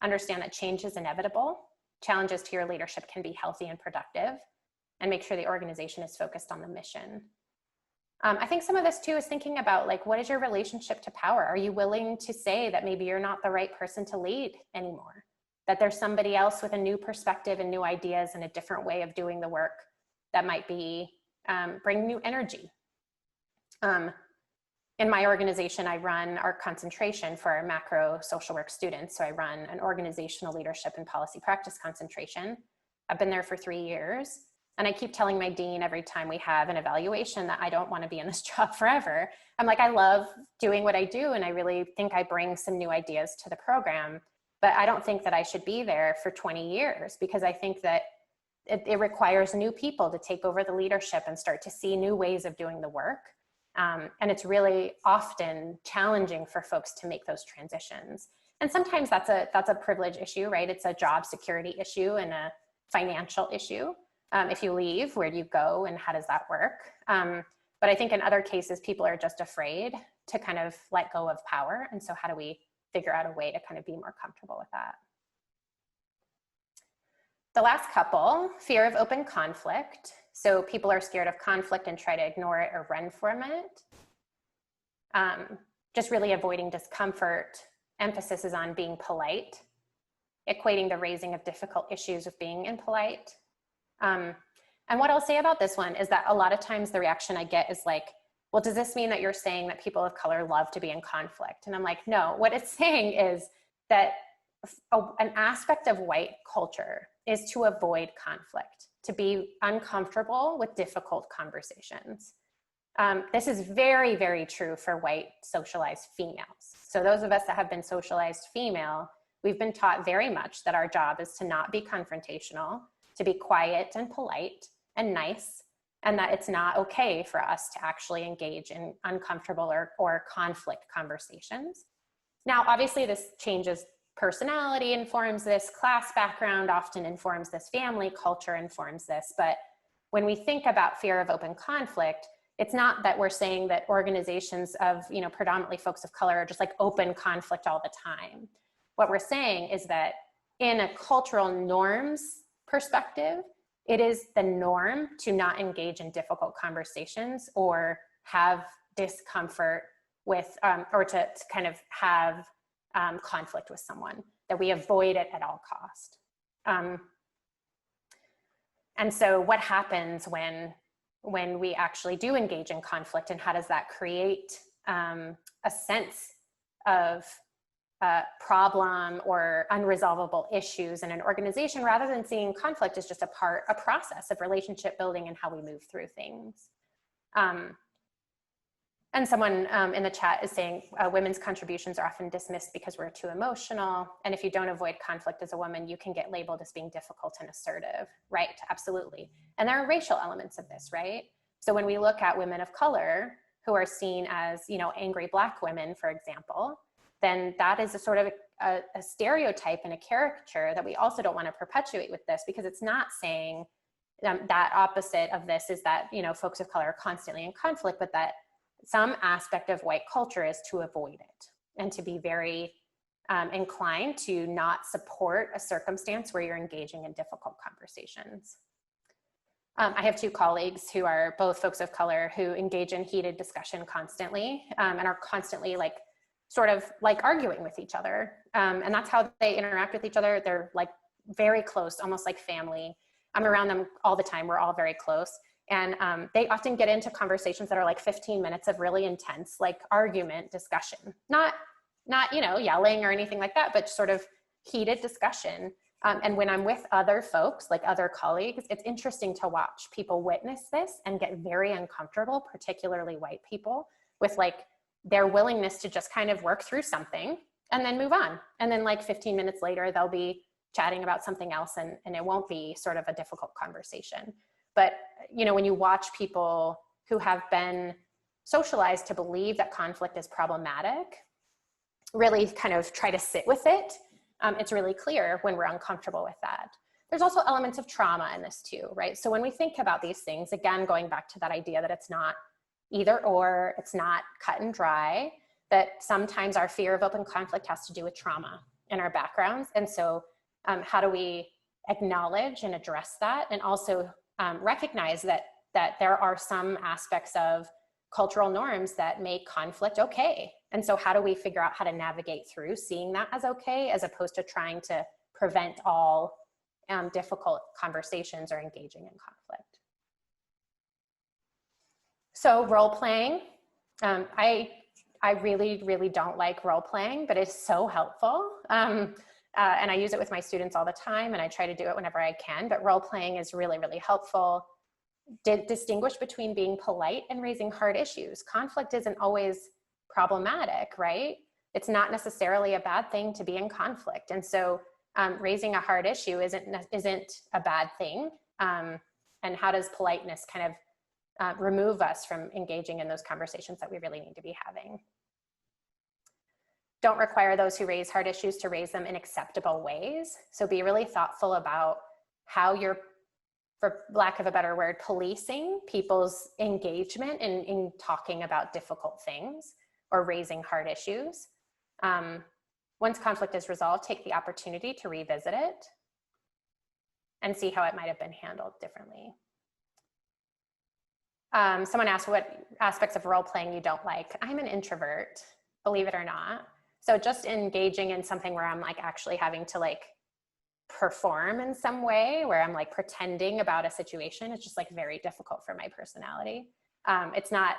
Understand that change is inevitable. Challenges to your leadership can be healthy and productive, and make sure the organization is focused on the mission. I think some of this too is thinking about like, what is your relationship to power? Are you willing to say that maybe you're not the right person to lead anymore? That there's somebody else with a new perspective and new ideas and a different way of doing the work that might be bring new energy. In my organization, I run our concentration for our macro social work students. So I run an organizational leadership and policy practice concentration. I've been there for 3 years. And I keep telling my dean every time we have an evaluation that I don't want to be in this job forever. I'm like, I love doing what I do. And I really think I bring some new ideas to the program, but I don't think that I should be there for 20 years because I think that it requires new people to take over the leadership and start to see new ways of doing the work. And it's really often challenging for folks to make those transitions. And sometimes that's a privilege issue, right? It's a job security issue and a financial issue. If you leave, where do you go and how does that work? But I think in other cases, people are just afraid to kind of let go of power. And so how do we figure out a way to kind of be more comfortable with that? The last couple, fear of open conflict. So people are scared of conflict and try to ignore it or run from it. Just really avoiding discomfort. Emphasis is on being polite, equating the raising of difficult issues with being impolite. And what I'll say about this one is that a lot of times the reaction I get is like, well, does this mean that you're saying that people of color love to be in conflict? And I'm like, no, what it's saying is that an aspect of white culture is to avoid conflict, to be uncomfortable with difficult conversations. This is very, very true for white socialized females. So those of us that have been socialized female, we've been taught very much that our job is to not be confrontational, to be quiet and polite and nice, and that it's not okay for us to actually engage in uncomfortable or conflict conversations. Now, obviously this changes, personality informs this, class background often informs this, family culture informs this, but when we think about fear of open conflict, it's not that we're saying that organizations of, predominantly folks of color are just like open conflict all the time. What we're saying is that in a cultural norms perspective, it is the norm to not engage in difficult conversations or have discomfort with, or to kind of have conflict with someone, that we avoid it at all cost. And so what happens when we actually do engage in conflict, and how does that create a sense of problem or unresolvable issues in an organization, rather than seeing conflict as just a process of relationship building and how we move through things. And someone in the chat is saying women's contributions are often dismissed because we're too emotional. And if you don't avoid conflict as a woman, you can get labeled as being difficult and assertive. Right, absolutely. And there are racial elements of this, right? So when we look at women of color who are seen as, angry Black women, for example, then that is a sort of a stereotype and a caricature that we also don't want to perpetuate with this, because it's not saying that opposite of this is that, folks of color are constantly in conflict, but that some aspect of white culture is to avoid it and to be very inclined to not support a circumstance where you're engaging in difficult conversations. I have two colleagues who are both folks of color who engage in heated discussion constantly and are constantly sort of arguing with each other. And that's how they interact with each other. They're very close, almost like family. I'm around them all the time. We're all very close. And they often get into conversations that are 15 minutes of really intense, argument, discussion, not yelling or anything like that, but sort of heated discussion. And when I'm with other folks, other colleagues, it's interesting to watch people witness this and get very uncomfortable, particularly white people, with their willingness to just kind of work through something and then move on. And then 15 minutes later, they'll be chatting about something else, and it won't be sort of a difficult conversation. But, when you watch people who have been socialized to believe that conflict is problematic, really kind of try to sit with it, it's really clear when we're uncomfortable with that. There's also elements of trauma in this too, right? So when we think about these things, again, going back to that idea that it's not either or, it's not cut and dry, that sometimes our fear of open conflict has to do with trauma in our backgrounds. And so how do we acknowledge and address that, and also recognize that there are some aspects of cultural norms that make conflict okay. And so how do we figure out how to navigate through seeing that as okay, as opposed to trying to prevent all difficult conversations or engaging in conflict. So role playing, I really, really don't like role playing, but it's so helpful. And I use it with my students all the time, and I try to do it whenever I can, but role playing is really, really helpful. Distinguish between being polite and raising hard issues. Conflict isn't always problematic, right? It's not necessarily a bad thing to be in conflict. And so raising a hard issue isn't a bad thing. And how does politeness kind of remove us from engaging in those conversations that we really need to be having? Don't require those who raise hard issues to raise them in acceptable ways. So be really thoughtful about how you're, for lack of a better word, policing people's engagement in talking about difficult things or raising hard issues. Once conflict is resolved, take the opportunity to revisit it and see how it might have been handled differently. Someone asked what aspects of role playing you don't like. I'm an introvert, believe it or not. So just engaging in something where I'm actually having to perform in some way, where I'm pretending about a situation, it's just very difficult for my personality. It's not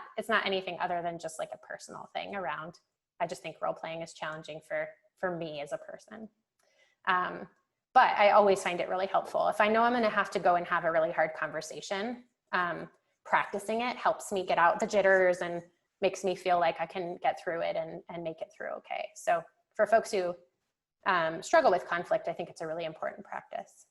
anything other than just a personal thing around, I just think role playing is challenging for me as a person. But I always find it really helpful. If I know I'm gonna have to go and have a really hard conversation, practicing it helps me get out the jitters and makes me feel like I can get through it and make it through okay. So for folks who struggle with conflict, I think it's a really important practice.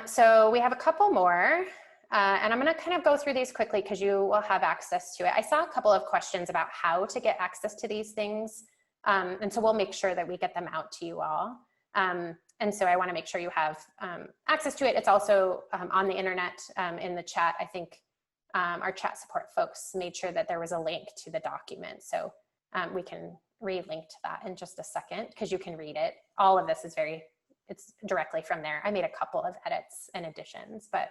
So we have a couple more, and I'm going to kind of go through these quickly because you will have access to it. I saw a couple of questions about how to get access to these things, and so we'll make sure that we get them out to you all. And so I want to make sure you have access to it. It's also on the internet in the chat. I think our chat support folks made sure that there was a link to the document, so we can re-link to that in just a second because you can read it. All of this is it's directly from there. I made a couple of edits and additions, but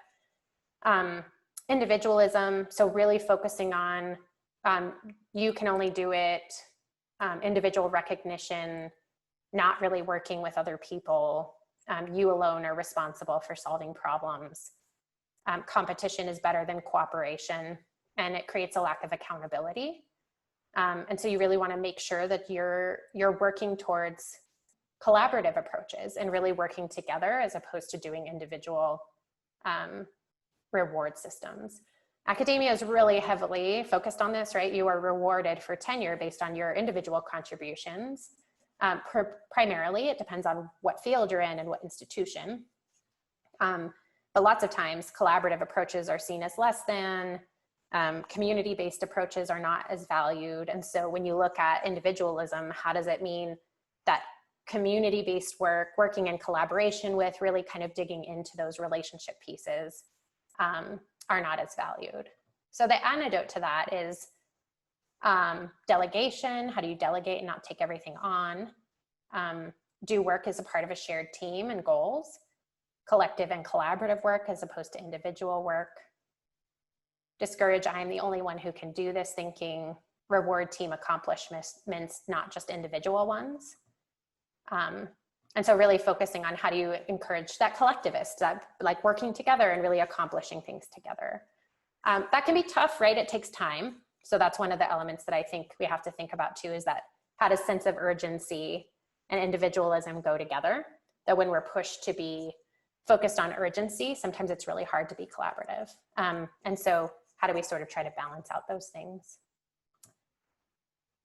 individualism, so really focusing on you can only do it, individual recognition, not really working with other people, you alone are responsible for solving problems. Competition is better than cooperation, and it creates a lack of accountability. And so you really want to make sure that you're working towards collaborative approaches and really working together as opposed to doing individual reward systems. Academia is really heavily focused on this, right? You are rewarded for tenure based on your individual contributions. Primarily, it depends on what field you're in and what institution. But lots of times, collaborative approaches are seen as less than, community-based approaches are not as valued. And so when you look at individualism, how does it mean that community-based work, working in collaboration with, really kind of digging into those relationship pieces are not as valued? So the antidote to that is delegation. How do you delegate and not take everything on? Do work as a part of a shared team and goals. Collective and collaborative work as opposed to individual work. Discourage, I am the only one who can do this thinking. Reward team accomplishments, not just individual ones. And so really focusing on how do you encourage that collectivist, that like working together and really accomplishing things together. That can be tough, right? It takes time. So that's one of the elements that I think we have to think about too, is that how does sense of urgency and individualism go together? That when we're pushed to be focused on urgency, sometimes it's really hard to be collaborative. And so how do we sort of try to balance out those things?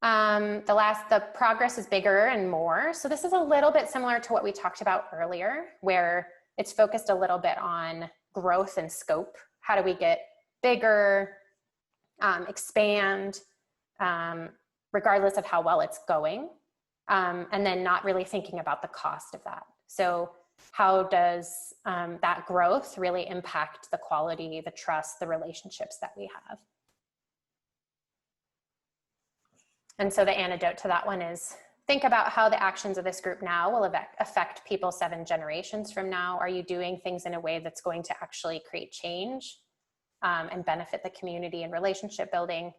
The progress is bigger and more. So this is a little bit similar to what we talked about earlier, where it's focused a little bit on growth and scope. How do we get bigger, expand, regardless of how well it's going, and then not really thinking about the cost of that. So how does that growth really impact the quality, the trust, the relationships that we have? And so the antidote to that one is think about how the actions of this group now will affect people 7 generations from now. Are you doing things in a way that's going to actually create change and benefit the community and relationship building?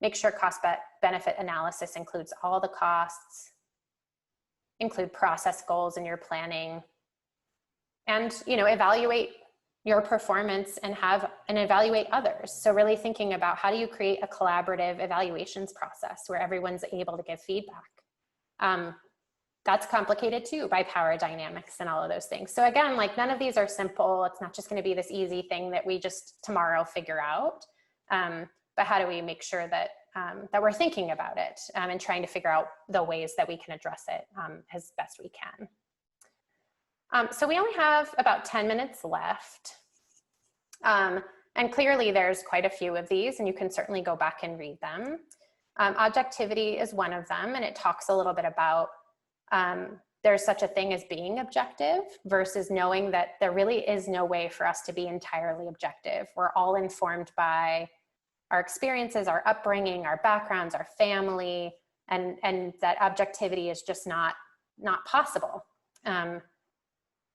Make sure cost-benefit analysis includes all the costs, include process goals in your planning, and evaluate your performance and evaluate others. So really thinking about how do you create a collaborative evaluations process where everyone's able to give feedback. That's complicated too by power dynamics and all of those things. So again, like none of these are simple. It's not just going to be this easy thing that we just tomorrow figure out. But how do we make sure that that we're thinking about it and trying to figure out the ways that we can address it as best we can. So we only have about 10 minutes left. And clearly there's quite a few of these, and you can certainly go back and read them. Objectivity is one of them, and it talks a little bit about there's such a thing as being objective versus knowing that there really is no way for us to be entirely objective. We're all informed by our experiences, our upbringing, our backgrounds, our family, and that objectivity is just not possible.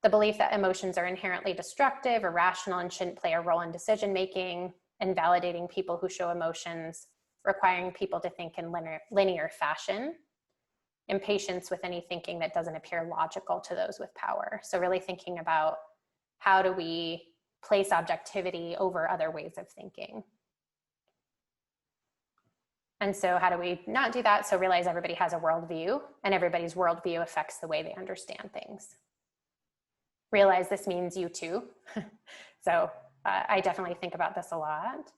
The belief that emotions are inherently destructive, irrational, and shouldn't play a role in decision-making, invalidating people who show emotions, requiring people to think in linear fashion, impatience with any thinking that doesn't appear logical to those with power. So really thinking about how do we place objectivity over other ways of thinking. And so how do we not do that? So realize everybody has a worldview, and everybody's worldview affects the way they understand things. Realize this means you too. So I definitely think about this a lot.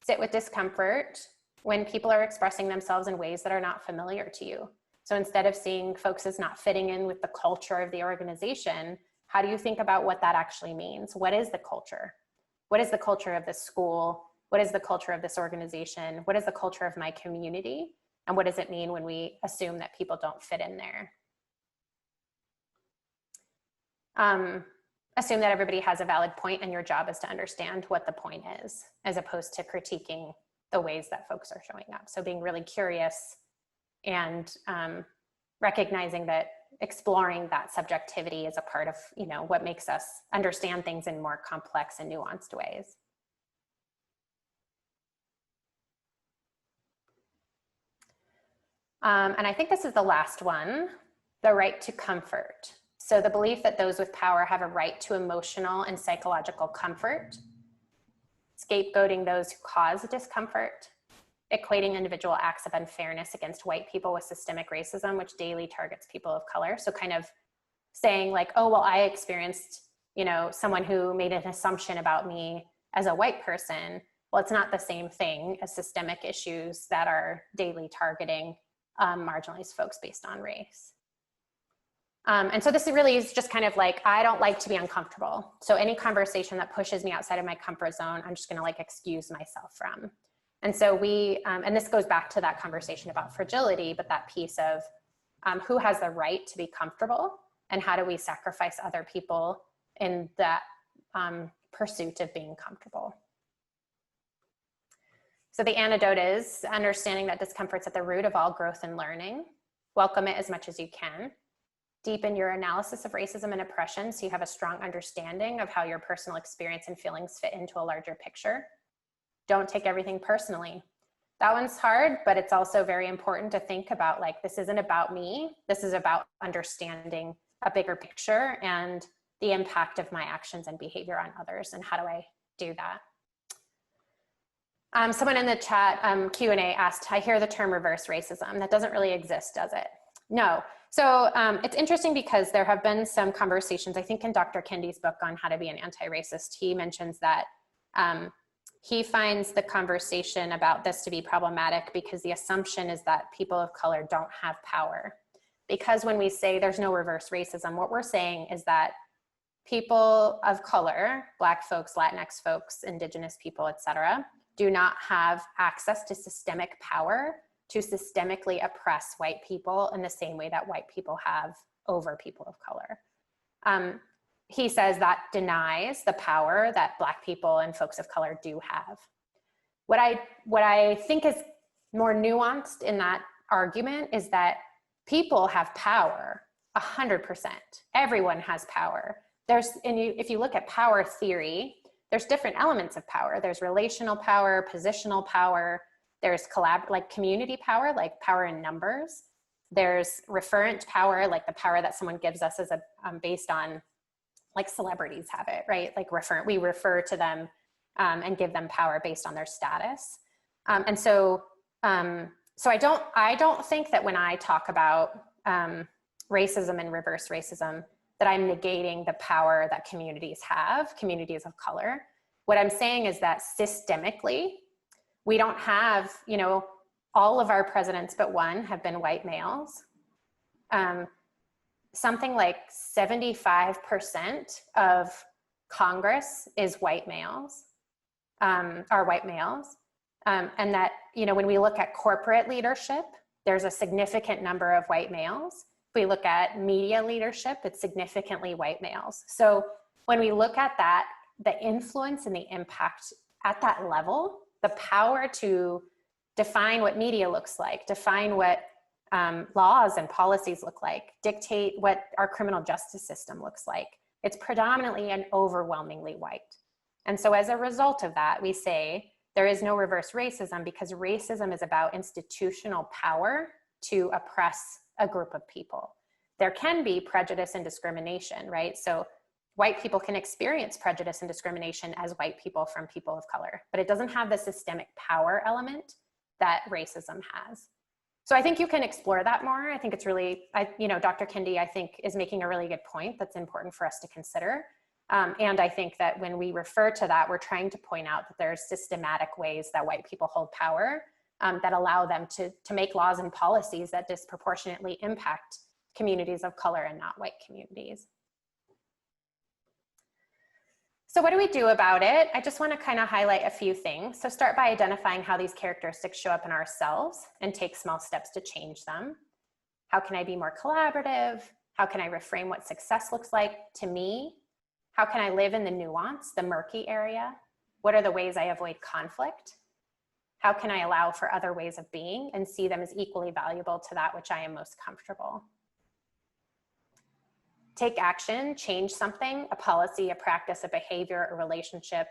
Sit with discomfort when people are expressing themselves in ways that are not familiar to you. So instead of seeing folks as not fitting in with the culture of the organization, how do you think about what that actually means? What is the culture? What is the culture of this school? What is the culture of this organization? What is the culture of my community? And what does it mean when we assume that people don't fit in there? Assume that everybody has a valid point and your job is to understand what the point is, as opposed to critiquing the ways that folks are showing up. So being really curious and recognizing that exploring that subjectivity is a part of, you know, what makes us understand things in more complex and nuanced ways. And I think this is the last one, the right to comfort. So the belief that those with power have a right to emotional and psychological comfort, scapegoating those who cause discomfort, equating individual acts of unfairness against white people with systemic racism, which daily targets people of color. So kind of saying like, oh, well, I experienced, you know, someone who made an assumption about me as a white person. Well, it's not the same thing as systemic issues that are daily targeting marginalized folks based on race. And so this really is just kind of like, I don't like to be uncomfortable. So any conversation that pushes me outside of my comfort zone, I'm just gonna like excuse myself from. And so we, and this goes back to that conversation about fragility, but that piece of who has the right to be comfortable and how do we sacrifice other people in that pursuit of being comfortable. So the antidote is understanding that discomfort's at the root of all growth and learning. Welcome it as much as you can. Deepen your analysis of racism and oppression so you have a strong understanding of how your personal experience and feelings fit into a larger picture. Don't take everything personally. That one's hard, but it's also very important to think about, like, this isn't about me. This is about understanding a bigger picture and the impact of my actions and behavior on others, and how do I do that? Someone in the chat Q&A asked, I hear the term reverse racism. That doesn't really exist, does it? No. So it's interesting because there have been some conversations, I think in Dr. Kendi's book on how to be an anti-racist, he mentions that he finds the conversation about this to be problematic because the assumption is that people of color don't have power. Because when we say there's no reverse racism, what we're saying is that people of color, Black folks, Latinx folks, Indigenous people, et cetera, do not have access to systemic power to systemically oppress white people in the same way that white people have over people of color. He says that denies the power that Black people and folks of color do have. What I think is more nuanced in that argument is that people have power 100%. Everyone has power. If you look at power theory, there's different elements of power. There's relational power, positional power. There's community power, like power in numbers. There's referent power, like the power that someone gives us as based on, like celebrities have it, right? Like we refer to them and give them power based on their status. So I don't think that when I talk about racism and reverse racism, that I'm negating the power that communities have, communities of color. What I'm saying is that systemically, we don't have, you know, all of our presidents but one have been white males. Something like 75% of Congress is white males, are white males. And that, you know, when we look at corporate leadership, there's a significant number of white males. If we look at media leadership, it's significantly white males. So when we look at that, the influence and the impact at that level, the power to define what media looks like, define what laws and policies look like, dictate what our criminal justice system looks like, it's predominantly and overwhelmingly white. And so as a result of that, we say there is no reverse racism because racism is about institutional power to oppress a group of people. There can be prejudice and discrimination, right? So white people can experience prejudice and discrimination as white people from people of color, but it doesn't have the systemic power element that racism has. So I think you can explore that more. I think it's really, Dr. Kendi, I think, is making a really good point that's important for us to consider. And I think that when we refer to that, we're trying to point out that there's systematic ways that white people hold power that allow them to make laws and policies that disproportionately impact communities of color and not white communities. So what do we do about it? I just want to kind of highlight a few things. So start by identifying how these characteristics show up in ourselves and take small steps to change them. How can I be more collaborative? How can I reframe what success looks like to me? How can I live in the nuance, the murky area? What are the ways I avoid conflict? How can I allow for other ways of being and see them as equally valuable to that which I am most comfortable? Take action, change something, a policy, a practice, a behavior, a relationship.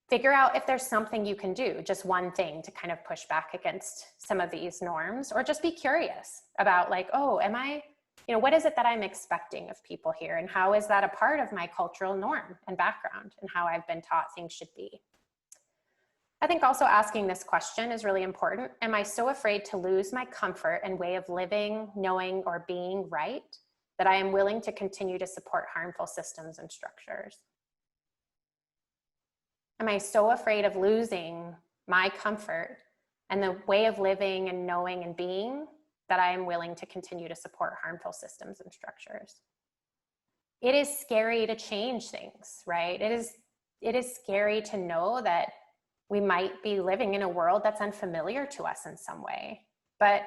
Figure out if there's something you can do, just one thing to kind of push back against some of these norms, or just be curious about like, oh, am I, what is it that I'm expecting of people here? And how is that a part of my cultural norm and background and how I've been taught things should be? I think also asking this question is really important. Am I so afraid to lose my comfort and way of living, knowing, or being right that I am willing to continue to support harmful systems and structures? Am I so afraid of losing my comfort and the way of living and knowing and being that I am willing to continue to support harmful systems and structures? It is scary to change things, right? It is scary to know that we might be living in a world that's unfamiliar to us in some way, but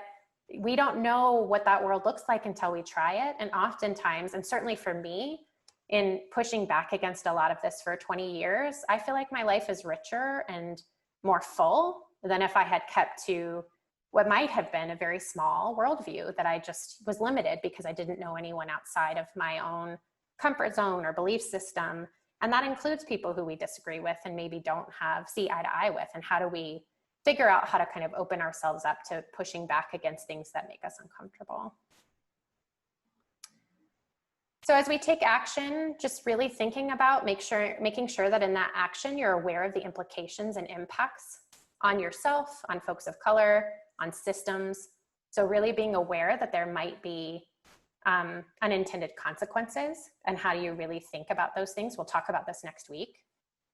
we don't know what that world looks like until we try it. And oftentimes, and certainly for me, in pushing back against a lot of this for 20 years, I feel like my life is richer and more full than if I had kept to what might have been a very small worldview that I just was limited because I didn't know anyone outside of my own comfort zone or belief system. And that includes people who we disagree with and maybe don't see eye to eye with. And how do we figure out how to kind of open ourselves up to pushing back against things that make us uncomfortable? So as we take action, just really thinking about making sure that in that action, you're aware of the implications and impacts on yourself, on folks of color, on systems. So really being aware that there might be unintended consequences, and how do you really think about those things? We'll talk about this next week.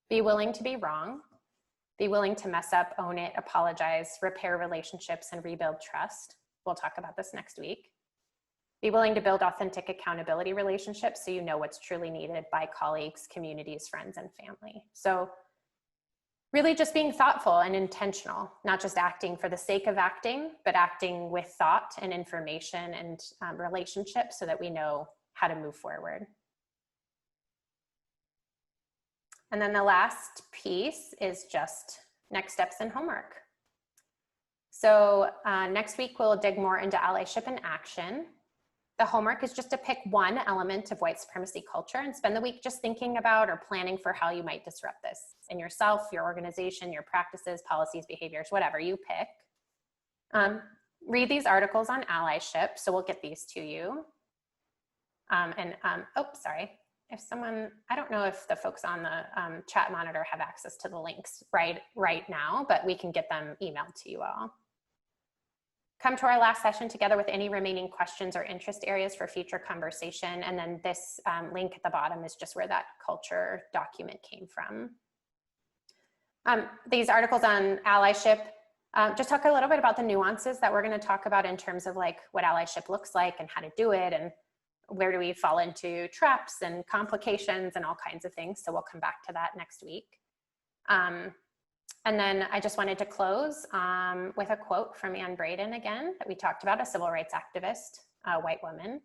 Be willing to be wrong. Be willing to mess up, own it, apologize, repair relationships, and rebuild trust. We'll talk about this next week. Be willing to build authentic accountability relationships so you know what's truly needed by colleagues, communities, friends, and family. So really just being thoughtful and intentional, not just acting for the sake of acting, but acting with thought and information and relationships so that we know how to move forward. And then the last piece is just next steps and homework. So next week, we'll dig more into allyship and action. The homework is just to pick one element of white supremacy culture and spend the week just thinking about or planning for how you might disrupt this in yourself, your organization, your practices, policies, behaviors, whatever you pick. Read these articles on allyship. So we'll get these to you. Oh, sorry. If someone, I don't know if the folks on the chat monitor have access to the links right now, but we can get them emailed to you all. Come to our last session together with any remaining questions or interest areas for future conversation. And then this link at the bottom is just where that culture document came from. These articles on allyship just talk a little bit about the nuances that we're going to talk about in terms of like what allyship looks like and how to do it and where do we fall into traps and complications and all kinds of things. So we'll come back to that next week. And then I just wanted to close with a quote from Anne Braden again, that we talked about, a civil rights activist, a white woman.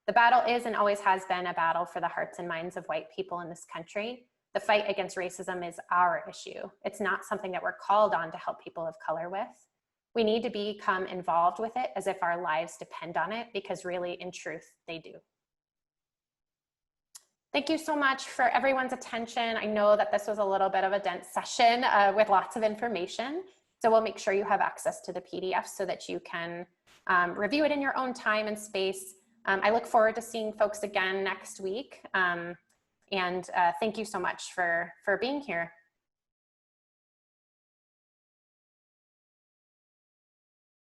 "The battle is and always has been a battle for the hearts and minds of white people in this country. The fight against racism is our issue. It's not something that we're called on to help people of color with. We need to become involved with it as if our lives depend on it, because really, in truth, they do." Thank you so much for everyone's attention. I know that this was a little bit of a dense session with lots of information. So we'll make sure you have access to the PDF so that you can review it in your own time and space. I look forward to seeing folks again next week. And thank you so much for being here.